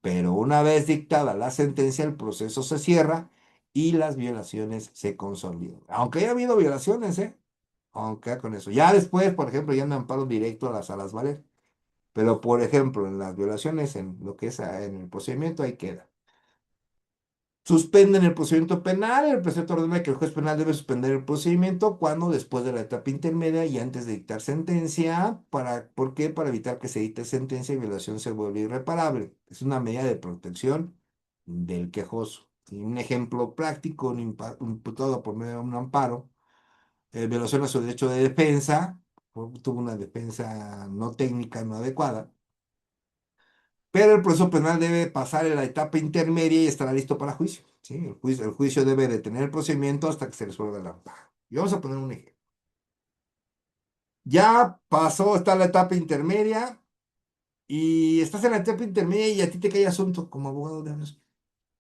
Pero una vez dictada la sentencia, el proceso se cierra y las violaciones se consolidan. Aunque haya habido violaciones, ¿eh? Aunque con eso. Ya después, por ejemplo, ya no amparo directo a las salas valer. Pero, por ejemplo, en las violaciones, en lo que es en el procedimiento, ahí queda. Suspenden el procedimiento penal. El precepto ordena que el juez penal debe suspender el procedimiento cuando después de la etapa intermedia y antes de dictar sentencia. ¿Por qué? Para evitar que se dicte sentencia y violación se vuelva irreparable. Es una medida de protección del quejoso. Y un ejemplo práctico, un imputado por medio de un amparo, violación a su derecho de defensa, tuvo una defensa no técnica, no adecuada. Pero el proceso penal debe pasar en la etapa intermedia y estará listo para juicio, ¿sí? El juicio debe detener el procedimiento hasta que se resuelva el amparo. Y vamos a poner un ejemplo. Ya pasó, está la etapa intermedia y estás en la etapa intermedia y a ti te cae asunto como abogado de defensor.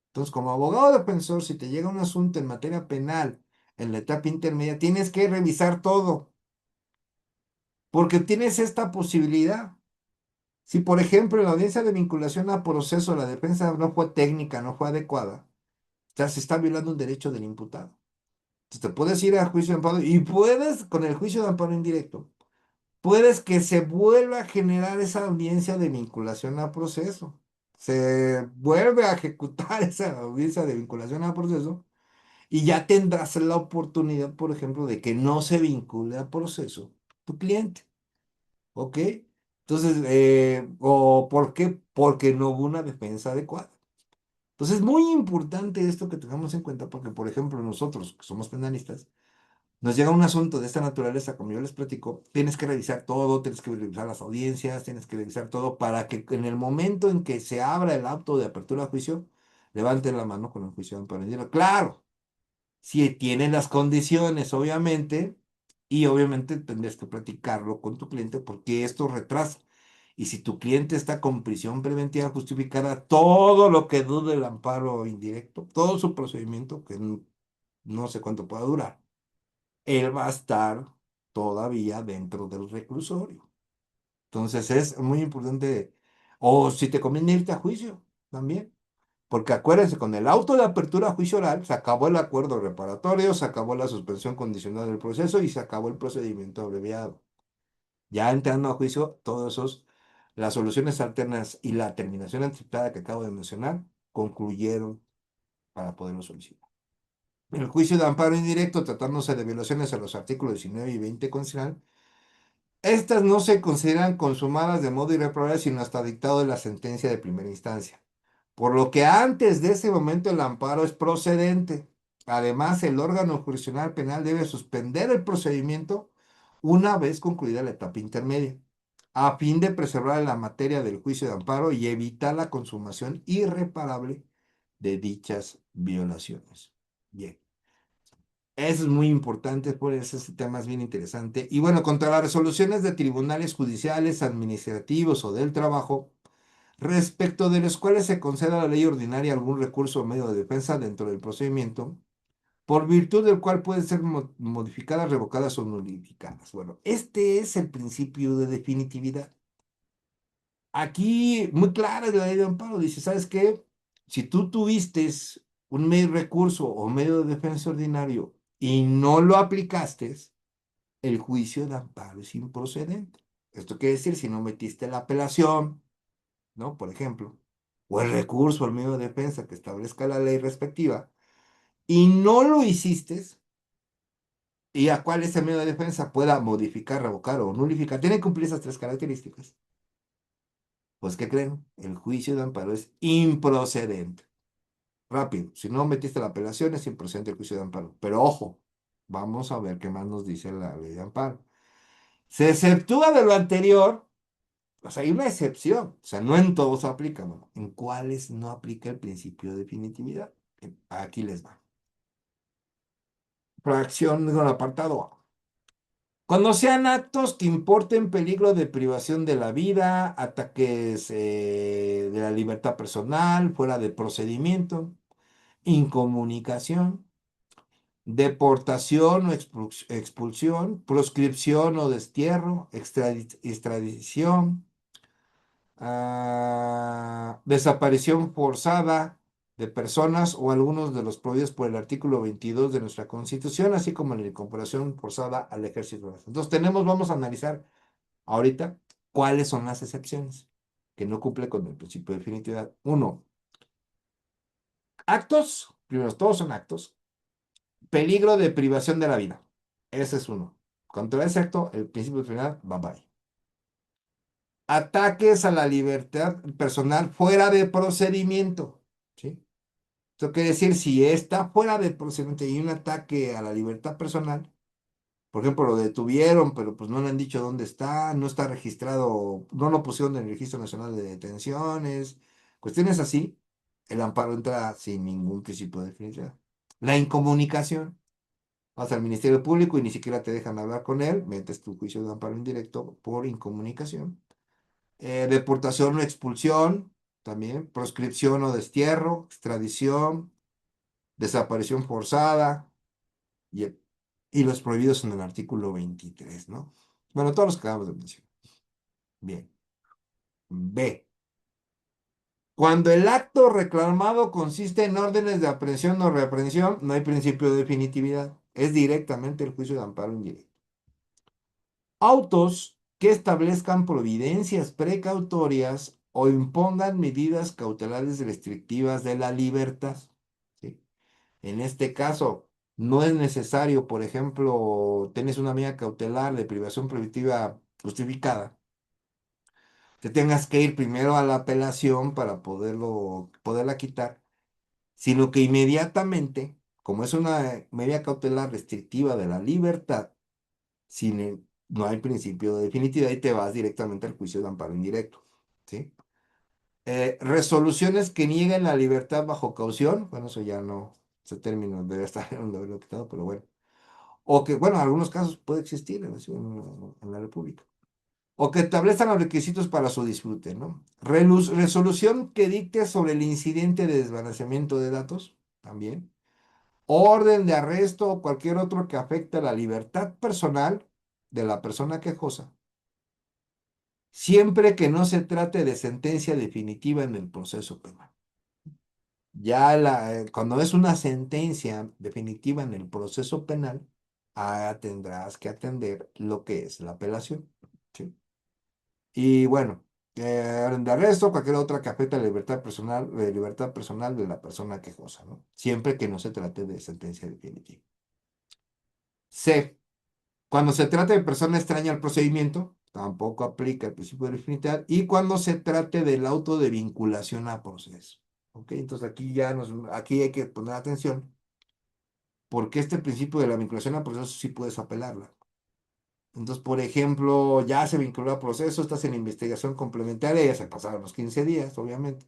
Entonces, como abogado defensor, si te llega un asunto en materia penal en la etapa intermedia, tienes que revisar todo, porque tienes esta posibilidad. Si, por ejemplo, en la audiencia de vinculación a proceso la defensa no fue técnica, no fue adecuada, ya se está violando un derecho del imputado. Entonces, te puedes ir a juicio de amparo y puedes, con el juicio de amparo indirecto, puedes que se vuelva a generar esa audiencia de vinculación a proceso. Se vuelve a ejecutar esa audiencia de vinculación a proceso Y ya tendrás la oportunidad, por ejemplo, de que no se vincule a proceso tu cliente. ¿Ok? Entonces, ¿o por qué? Porque no hubo una defensa adecuada. Entonces, es muy importante esto que tengamos en cuenta, porque, por ejemplo, nosotros que somos penalistas, nos llega un asunto de esta naturaleza, como yo les platico, tienes que revisar todo, tienes que revisar las audiencias, tienes que revisar todo para que en el momento en que se abra el auto de apertura a juicio, levanten la mano con el juicio de amparo. Claro, si tiene las condiciones, obviamente, y obviamente tendrías que platicarlo con tu cliente porque esto retrasa. Y si tu cliente está con prisión preventiva justificada, todo lo que dude el amparo indirecto, todo su procedimiento, que no sé cuánto pueda durar, él va a estar todavía dentro del reclusorio. Entonces es muy importante, o si te conviene irte a juicio también. Porque acuérdense, con el auto de apertura a juicio oral se acabó el acuerdo reparatorio, se acabó la suspensión condicional del proceso y se acabó el procedimiento abreviado. Ya entrando a juicio, todos esos, las soluciones alternas y la terminación anticipada que acabo de mencionar concluyeron para poderlo solicitar. El juicio de amparo indirecto, tratándose de violaciones a los artículos 19 y 20 constitucional, estas no se consideran consumadas de modo irreparable sino hasta dictado de la sentencia de primera instancia. Por lo que antes de ese momento el amparo es procedente. Además, el órgano jurisdiccional penal debe suspender el procedimiento una vez concluida la etapa intermedia, a fin de preservar la materia del juicio de amparo y evitar la consumación irreparable de dichas violaciones. Bien, eso es muy importante, por eso este tema es bien interesante. Y bueno, contra las resoluciones de tribunales judiciales, administrativos o del trabajo, respecto de los cuales se conceda a la ley ordinaria algún recurso o medio de defensa dentro del procedimiento, por virtud del cual pueden ser modificadas, revocadas o nulificadas. Bueno, este es el principio de definitividad. Aquí, muy clara la ley de amparo, dice, ¿sabes qué? Si tú tuviste un medio de recurso o medio de defensa ordinario y no lo aplicaste, el juicio de amparo es improcedente. Esto quiere decir, si no metiste la apelación, ¿no? Por ejemplo, o el recurso al medio de defensa que establezca la ley respectiva, y no lo hiciste, y a cual ese medio de defensa pueda modificar, revocar o nulificar, tiene que cumplir esas tres características. Pues, ¿qué creen? El juicio de amparo es improcedente. Rápido, si no metiste la apelación, es improcedente el juicio de amparo. Pero ojo, vamos a ver qué más nos dice la ley de amparo. Se exceptúa de lo anterior. O sea, hay una excepción, o sea, no en todos aplica, ¿no? En cuáles no aplica el principio de definitividad. Aquí les va. Fracción con el apartado A. Cuando sean actos que importen peligro de privación de la vida, ataques de la libertad personal, fuera de procedimiento, incomunicación, deportación o expulsión, proscripción o destierro, extradición, desaparición forzada de personas o algunos de los prohibidos por el artículo 22 de nuestra Constitución, así como la incorporación forzada al ejército. Entonces vamos a analizar ahorita cuáles son las excepciones que no cumple con el principio de definitividad. Uno, actos, primero, todos son actos, peligro de privación de la vida. Ese es uno. Contra ese acto, el principio de definitividad, bye bye. Ataques a la libertad personal fuera de procedimiento, ¿sí? Esto quiere decir, si está fuera de procedimiento y hay un ataque a la libertad personal, por ejemplo, lo detuvieron, pero pues no le han dicho dónde está, no está registrado, no lo pusieron en el Registro Nacional de Detenciones, cuestiones así, el amparo entra sin ningún principio de definición. La incomunicación, vas al Ministerio Público y ni siquiera te dejan hablar con él, metes tu juicio de amparo indirecto por incomunicación. Deportación o expulsión, también, proscripción o destierro, extradición, desaparición forzada y, y los prohibidos en el artículo 23, ¿no? Bueno, todos los que acabamos de mencionar. Bien. B. Cuando el acto reclamado consiste en órdenes de aprehensión o reaprehensión, no hay principio de definitividad. Es directamente el juicio de amparo indirecto. Autos que establezcan providencias precautorias o impongan medidas cautelares restrictivas de la libertad. ¿Sí? En este caso, no es necesario, por ejemplo, tienes una medida cautelar de privación preventiva justificada, que tengas que ir primero a la apelación para poderla quitar, sino que inmediatamente, como es una medida cautelar restrictiva de la libertad, no hay principio de definitividad y te vas directamente al juicio de amparo indirecto, ¿sí? Resoluciones que nieguen la libertad bajo caución, bueno, eso ya no, ese término debe estar en lo quitado, pero bueno. O que, bueno, en algunos casos puede existir en la República. O que establezcan los requisitos para su disfrute, ¿no? Resolución que dicte sobre el incidente de desvanecimiento de datos, también. Orden de arresto o cualquier otro que afecte la libertad personal de la persona quejosa, siempre que no se trate de sentencia definitiva en el proceso penal. Ya cuando es una sentencia definitiva en el proceso penal, tendrás que atender lo que es la apelación. ¿Sí? Y bueno, orden de arresto, cualquier otra que afecte la libertad personal de la persona quejosa, ¿no? Siempre que no se trate de sentencia definitiva. C. Cuando se trate de persona extraña al procedimiento, tampoco aplica el principio de definitividad. Y cuando se trate del auto de vinculación a proceso. ¿Ok? Entonces aquí hay que poner atención porque este principio de la vinculación a proceso sí puedes apelarla. Entonces, por ejemplo, ya se vinculó a proceso, estás en investigación complementaria, ya se pasaron los 15 días, obviamente.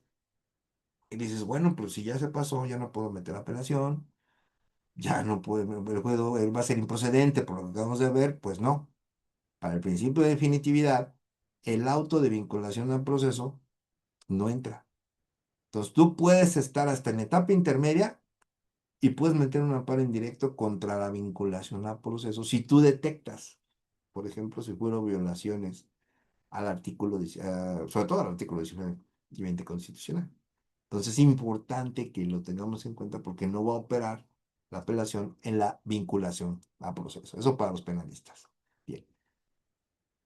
Y dices, bueno, pues si ya se pasó, ya no puedo meter apelación, ya no puedo, va a ser improcedente por lo que acabamos de ver, pues no. Para el principio de definitividad, el auto de vinculación al proceso no entra. Entonces, tú puedes estar hasta en etapa intermedia y puedes meter un amparo indirecto contra la vinculación al proceso si tú detectas, por ejemplo, si fueron violaciones al artículo, sobre todo al artículo 19 y 20 constitucional. Entonces es importante que lo tengamos en cuenta porque no va a operar la apelación en la vinculación a proceso. Eso para los penalistas. Bien.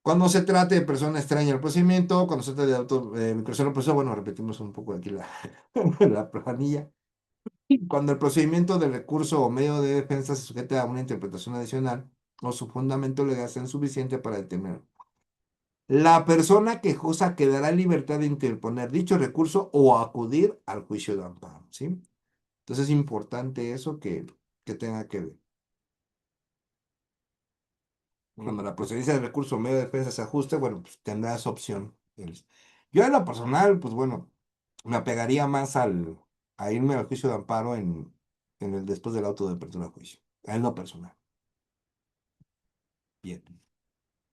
Cuando se trate de persona extraña al procedimiento, cuando se trate de vinculación al proceso, bueno, repetimos un poco aquí la planilla. Cuando el procedimiento de recurso o medio de defensa se sujete a una interpretación adicional o su fundamento legal sea insuficiente para determinar. La persona quejosa quedará en libertad de interponer dicho recurso o acudir al juicio de amparo, ¿sí? Entonces es importante eso que tenga que ver. Cuando la procedencia del recurso o medio de defensa se ajuste, bueno, pues tendrá esa opción. Yo en lo personal, pues bueno, me apegaría más a irme al juicio de amparo en el después del auto de apertura a juicio. En lo personal. Bien.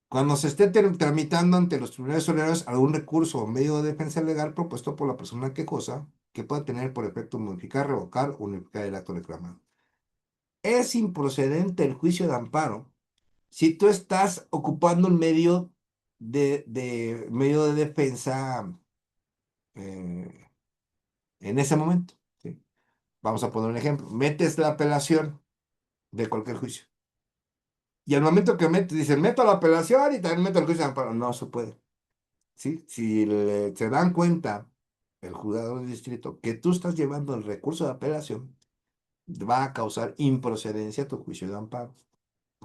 Cuando se esté tramitando ante los tribunales ordinarios algún recurso o medio de defensa legal propuesto por la persona quejosa, que pueda tener por efecto modificar, revocar o unificar el acto reclamado. Es improcedente el juicio de amparo si tú estás ocupando un medio de defensa eh, en ese momento. ¿Sí? Vamos a poner un ejemplo. Metes la apelación de cualquier juicio. Y al momento que metes, dicen, meto la apelación y también meto el juicio de amparo. No se puede. ¿Sí? Si se dan cuenta el juzgado del distrito que tú estás llevando el recurso de apelación, va a causar improcedencia tu juicio de amparo.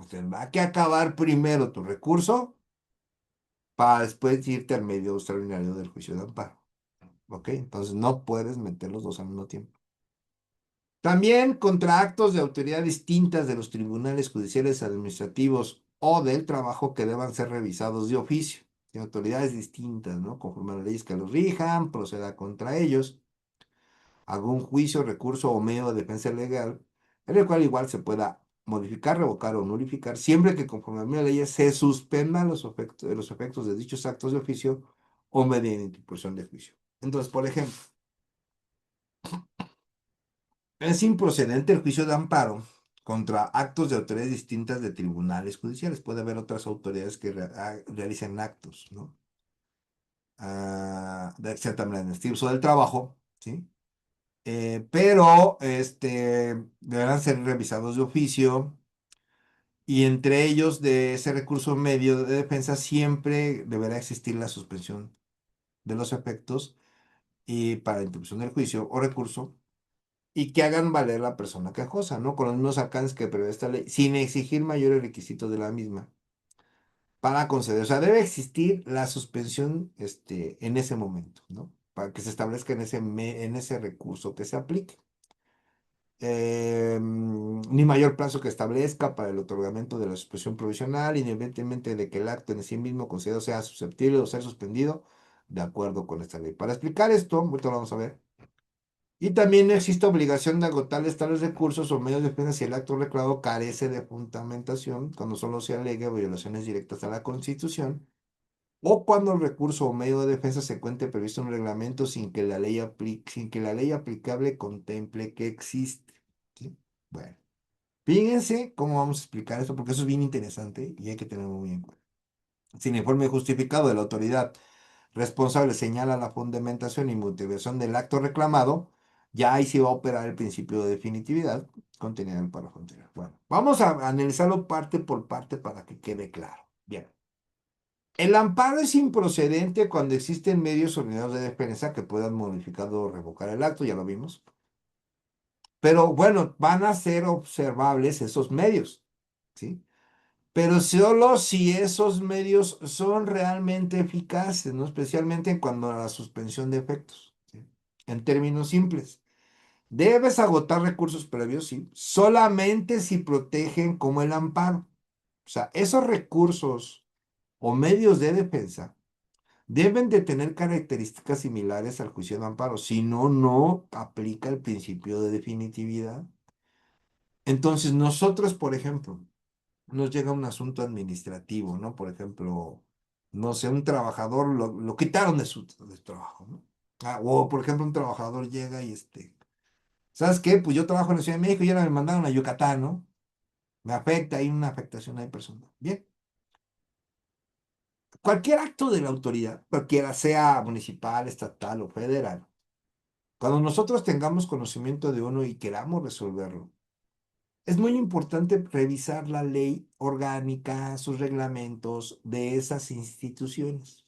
Tendrá que acabar primero tu recurso para después irte al medio extraordinario del juicio de amparo. ¿Ok? Entonces no puedes meter los dos al mismo tiempo. También contra actos de autoridad distintas de los tribunales judiciales administrativos o del trabajo que deban ser revisados de oficio. De autoridades distintas, ¿no? Conforme a las leyes que los rijan, proceda contra ellos, algún juicio, recurso o medio de defensa legal, en el cual igual se pueda modificar, revocar o nulificar, siempre que conforme a las leyes se suspendan los efectos de dichos actos de oficio o mediante interposición de juicio. Entonces, por ejemplo, es improcedente el juicio de amparo contra actos de autoridades distintas de tribunales judiciales. Puede haber otras autoridades que realicen actos, ¿no? De exactamente administrativos o del trabajo, ¿sí? Pero deberán ser revisados de oficio y entre ellos de ese recurso medio de defensa siempre deberá existir la suspensión de los efectos y para la interrupción del juicio o recurso y que hagan valer la persona quejosa, ¿no? Con los mismos alcances que prevé esta ley, sin exigir mayores requisitos de la misma para conceder. O sea, debe existir la suspensión, en ese momento, ¿no? Para que se establezca en ese recurso que se aplique. Ni mayor plazo que establezca para el otorgamiento de la suspensión provisional, independientemente de que el acto en sí mismo considerado sea susceptible de ser suspendido de acuerdo con esta ley. Para explicar esto, ahorita lo vamos a ver. Y también no existe obligación de agotarles tales recursos o medios de defensa si el acto reclamado carece de fundamentación, cuando solo se alegue violaciones directas a la Constitución, o cuando el recurso o medio de defensa se encuentre previsto en un reglamento sin que la ley aplicable contemple que existe. ¿Sí? Bueno, fíjense cómo vamos a explicar esto, porque eso es bien interesante y hay que tenerlo muy en cuenta. Sin informe justificado de la autoridad responsable señala la fundamentación y motivación del acto reclamado, ya ahí sí va a operar el principio de definitividad contenido en el párrafo anterior. Bueno, vamos a analizarlo parte por parte para que quede claro. Bien. El amparo es improcedente cuando existen medios ordinarios de defensa que puedan modificar o revocar el acto, ya lo vimos. Pero bueno, van a ser observables esos medios, ¿sí? Pero solo si esos medios son realmente eficaces, ¿no? Especialmente en cuanto a la suspensión de efectos, ¿sí? En términos simples, debes agotar recursos previos, sí, solamente si protegen como el amparo. O sea, esos recursos o medios de defensa deben de tener características similares al juicio de amparo, si no, no aplica el principio de definitividad. Entonces, nosotros, por ejemplo, nos llega un asunto administrativo, ¿no? Por ejemplo, no sé, un trabajador lo quitaron de su trabajo, ¿no? O, por ejemplo, un trabajador llega y ¿sabes qué? Pues yo trabajo en la Ciudad de México y ahora me mandaron a Yucatán, ¿no? Me afecta, hay una afectación ahí personal. Bien. Cualquier acto de la autoridad, cualquiera sea municipal, estatal o federal, cuando nosotros tengamos conocimiento de uno y queramos resolverlo, es muy importante revisar la ley orgánica, sus reglamentos de esas instituciones,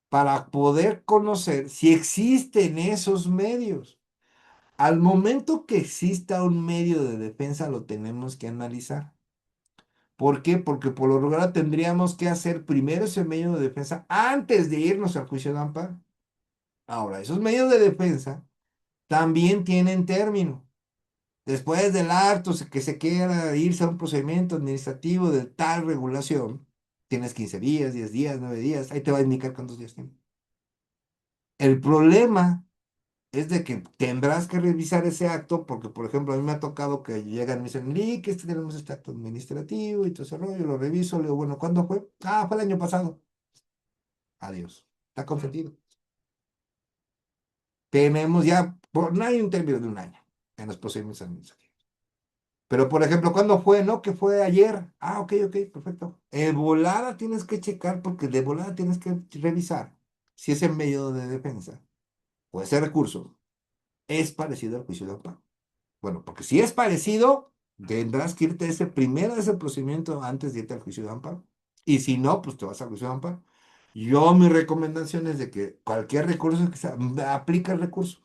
para poder conocer si existen esos medios. Al momento que exista un medio de defensa, lo tenemos que analizar. ¿Por qué? Porque por lo regular tendríamos que hacer primero ese medio de defensa antes de irnos al juicio de amparo. Ahora, esos medios de defensa también tienen término. Después del acto que se quiera irse a un procedimiento administrativo de tal regulación, tienes 15 días, 10 días, 9 días, ahí te va a indicar cuántos días tienes. El problema es de que tendrás que revisar ese acto porque, por ejemplo, a mí me ha tocado que llegan y me dicen, que tenemos este acto administrativo y todo ese rollo, lo reviso, le digo, bueno, ¿cuándo fue? Ah, fue el año pasado. Adiós. Está consentido. Tenemos ya, no hay un término de un año en los procedimientos administrativos. Pero, por ejemplo, ¿cuándo fue? No, que fue ayer. Ah, ok, ok, perfecto. De volada tienes que checar porque de volada tienes que revisar si ese medio de defensa o ese recurso es parecido al juicio de amparo. Bueno, porque si es parecido, tendrás que irte primero a ese procedimiento antes de irte al juicio de amparo. Y si no, pues te vas al juicio de amparo. Yo, mi recomendación es de que cualquier recurso que sea, aplica el recurso,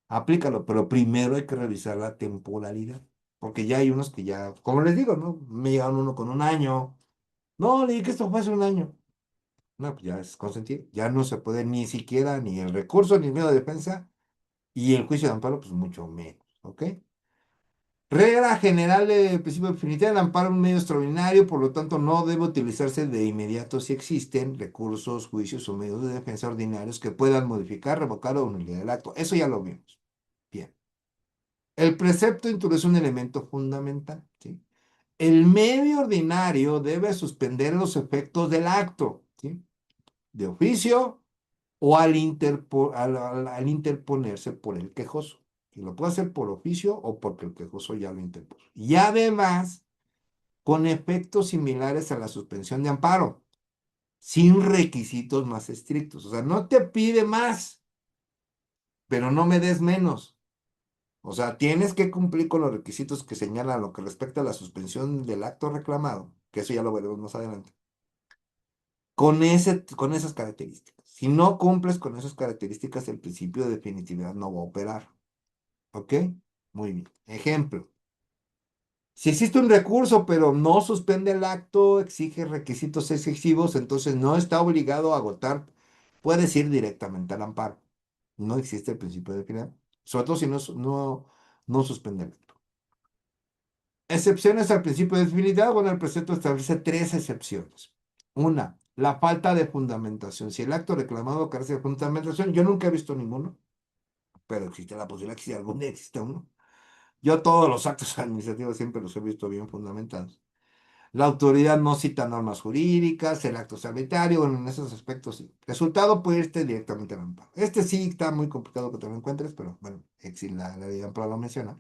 aplícalo, pero primero hay que revisar la temporalidad. Porque ya hay unos que ya, como les digo, ¿no? Me llegaron uno con un año. No, le dije que esto fue hace un año. No, pues ya es consentido. Ya no se puede ni siquiera ni el recurso ni el medio de defensa y el juicio de amparo, pues mucho menos. ¿Ok? Regla general del principio definitiva, el amparo es un medio extraordinario, por lo tanto no debe utilizarse de inmediato si existen recursos, juicios o medios de defensa ordinarios que puedan modificar, revocar o nulidad del acto. Eso ya lo vimos. Bien. El precepto introduce un elemento fundamental, ¿sí? El medio ordinario debe suspender los efectos del acto, ¿sí? De oficio o al interponerse por el quejoso. Y lo puede hacer por oficio o porque el quejoso ya lo interpuso. Y además, con efectos similares a la suspensión de amparo, sin requisitos más estrictos. O sea, no te pide más, pero no me des menos. O sea, tienes que cumplir con los requisitos que señalan lo que respecta a la suspensión del acto reclamado, que eso ya lo veremos más adelante, con esas características. Si no cumples con esas características, el principio de definitividad no va a operar. ¿Ok? Muy bien. Ejemplo. Si existe un recurso, pero no suspende el acto, exige requisitos excesivos, entonces no está obligado a agotar, puedes ir directamente al amparo. No existe el principio de final, sobre todo si no suspende el acto. Excepciones al principio de definitividad. Bueno, el precepto establece tres excepciones. Una, la falta de fundamentación. Si el acto reclamado carece de fundamentación, yo nunca he visto ninguno, pero existe la posibilidad que si algún día existe uno. Yo todos los actos administrativos siempre los he visto bien fundamentados. La autoridad no cita normas jurídicas, el acto es arbitrario, bueno, en esos aspectos sí. Resultado puede irte directamente al amparo. Este sí está muy complicado que te lo encuentres, pero bueno, la ley de amparo lo menciona.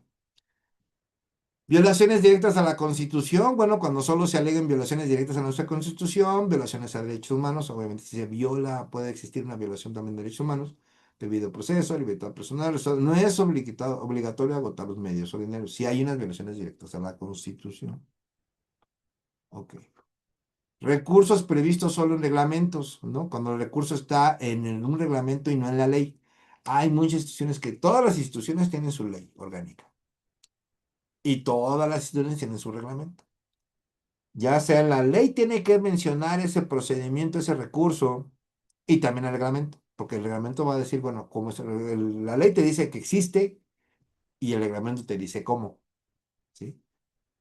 Violaciones directas a la Constitución, bueno, cuando solo se aleguen violaciones directas a nuestra Constitución, violaciones a derechos humanos, obviamente si se viola, puede existir una violación también de derechos humanos, debido proceso, libertad personal, no es obligatorio agotar los medios ordinarios, si hay unas violaciones directas a la Constitución. Ok. Recursos previstos solo en reglamentos, ¿no? Cuando el recurso está en un reglamento y no en la ley. Hay muchas instituciones todas las instituciones tienen su ley orgánica y todas las instituciones tienen su reglamento. Ya sea la ley tiene que mencionar ese procedimiento, ese recurso y también el reglamento, porque el reglamento va a decir, bueno, cómo es la ley te dice que existe y el reglamento te dice cómo, ¿sí?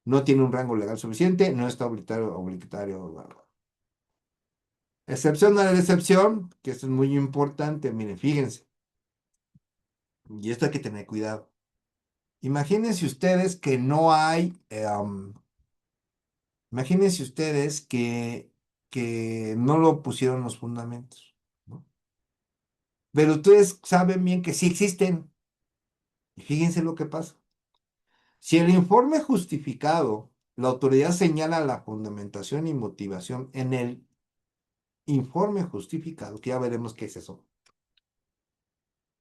No tiene un rango legal suficiente, no está obligatorio. Bla, bla. Excepción a la excepción, que esto es muy importante, miren, fíjense, y esto hay que tener cuidado. Imagínense ustedes que no hay, imagínense ustedes que no lo pusieron los fundamentos, ¿no? Pero ustedes saben bien que sí existen. Y fíjense lo que pasa. Si el informe justificado, la autoridad señala la fundamentación y motivación en el informe justificado, que ya veremos qué es eso,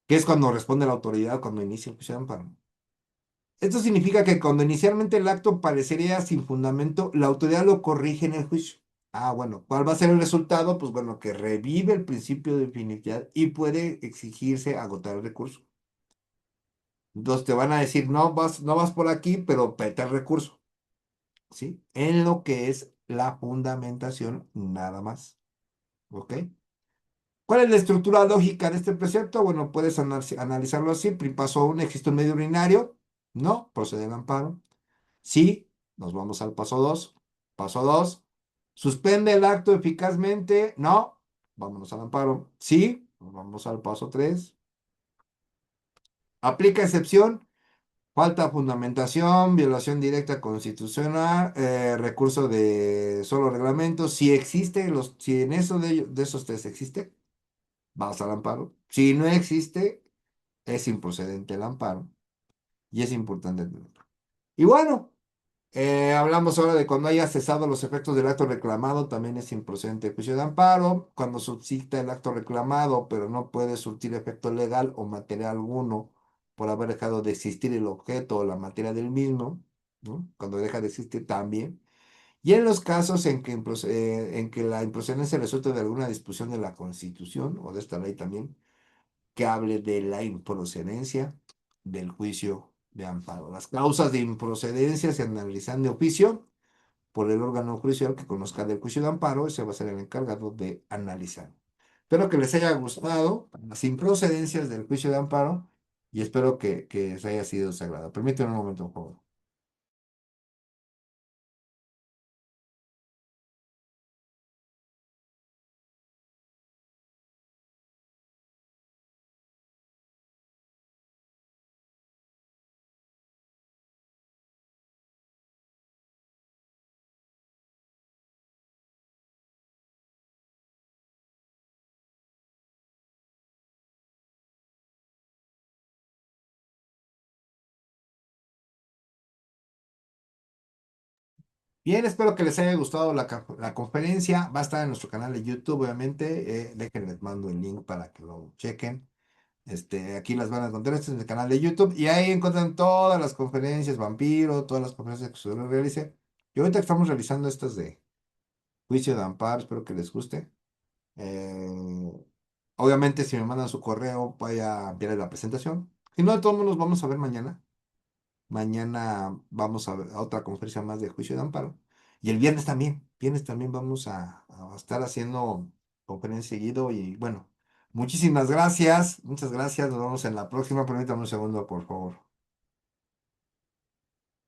que es cuando responde la autoridad cuando inicia el juicio de amparo. Esto significa que cuando inicialmente el acto parecería sin fundamento, la autoridad lo corrige en el juicio. Ah, bueno, ¿cuál va a ser el resultado? Pues bueno, que revive el principio de definitividad y puede exigirse agotar el recurso. Entonces te van a decir, no vas por aquí, pero peta el recurso, ¿sí? En lo que es la fundamentación, nada más. ¿Ok? ¿Cuál es la estructura lógica de este precepto? Bueno, puedes analizarlo así. Paso uno, existe un medio ordinario. No, procede el amparo. Sí, nos vamos al paso 2. Paso 2, suspende el acto eficazmente. No, vámonos al amparo. Sí, nos vamos al paso 3. Aplica excepción. Falta fundamentación, violación directa constitucional, recurso de solo reglamento. Si existe, si en eso de esos tres existe, vas al amparo. Si no existe, es improcedente el amparo. Y es importante entenderlo. Y bueno, hablamos ahora de cuando haya cesado los efectos del acto reclamado, también es improcedente el juicio de amparo. Cuando subsista el acto reclamado, pero no puede surtir efecto legal o material alguno por haber dejado de existir el objeto o la materia del mismo, ¿no? Cuando deja de existir también. Y en los casos en que la improcedencia resulta de alguna disposición de la Constitución o de esta ley también, que hable de la improcedencia del juicio de amparo. Las causas de improcedencia se analizan de oficio por el órgano judicial que conozca del juicio de amparo y se va a ser el encargado de analizar. Espero que les haya gustado las improcedencias del juicio de amparo y espero que les haya sido sagrado. Permítanme un momento, por favor. Bien, espero que les haya gustado la conferencia. Va a estar en nuestro canal de YouTube, obviamente. Déjenles mando el link para que lo chequen. Aquí las van a encontrar, este es el canal de YouTube y ahí encuentran todas las conferencias Vampiro, todas las conferencias que se realice. Y ahorita estamos realizando estas de juicio de amparo, espero que les guste. Eh, Obviamente si me mandan su correo voy a enviarles la presentación. Y no, de todos modos nos vamos a ver mañana. Mañana vamos a otra conferencia más de juicio de amparo. Y el viernes también. Viernes también vamos a estar haciendo conferencia seguido. Y bueno, muchísimas gracias. Muchas gracias. Nos vemos en la próxima. Permítame un segundo, por favor.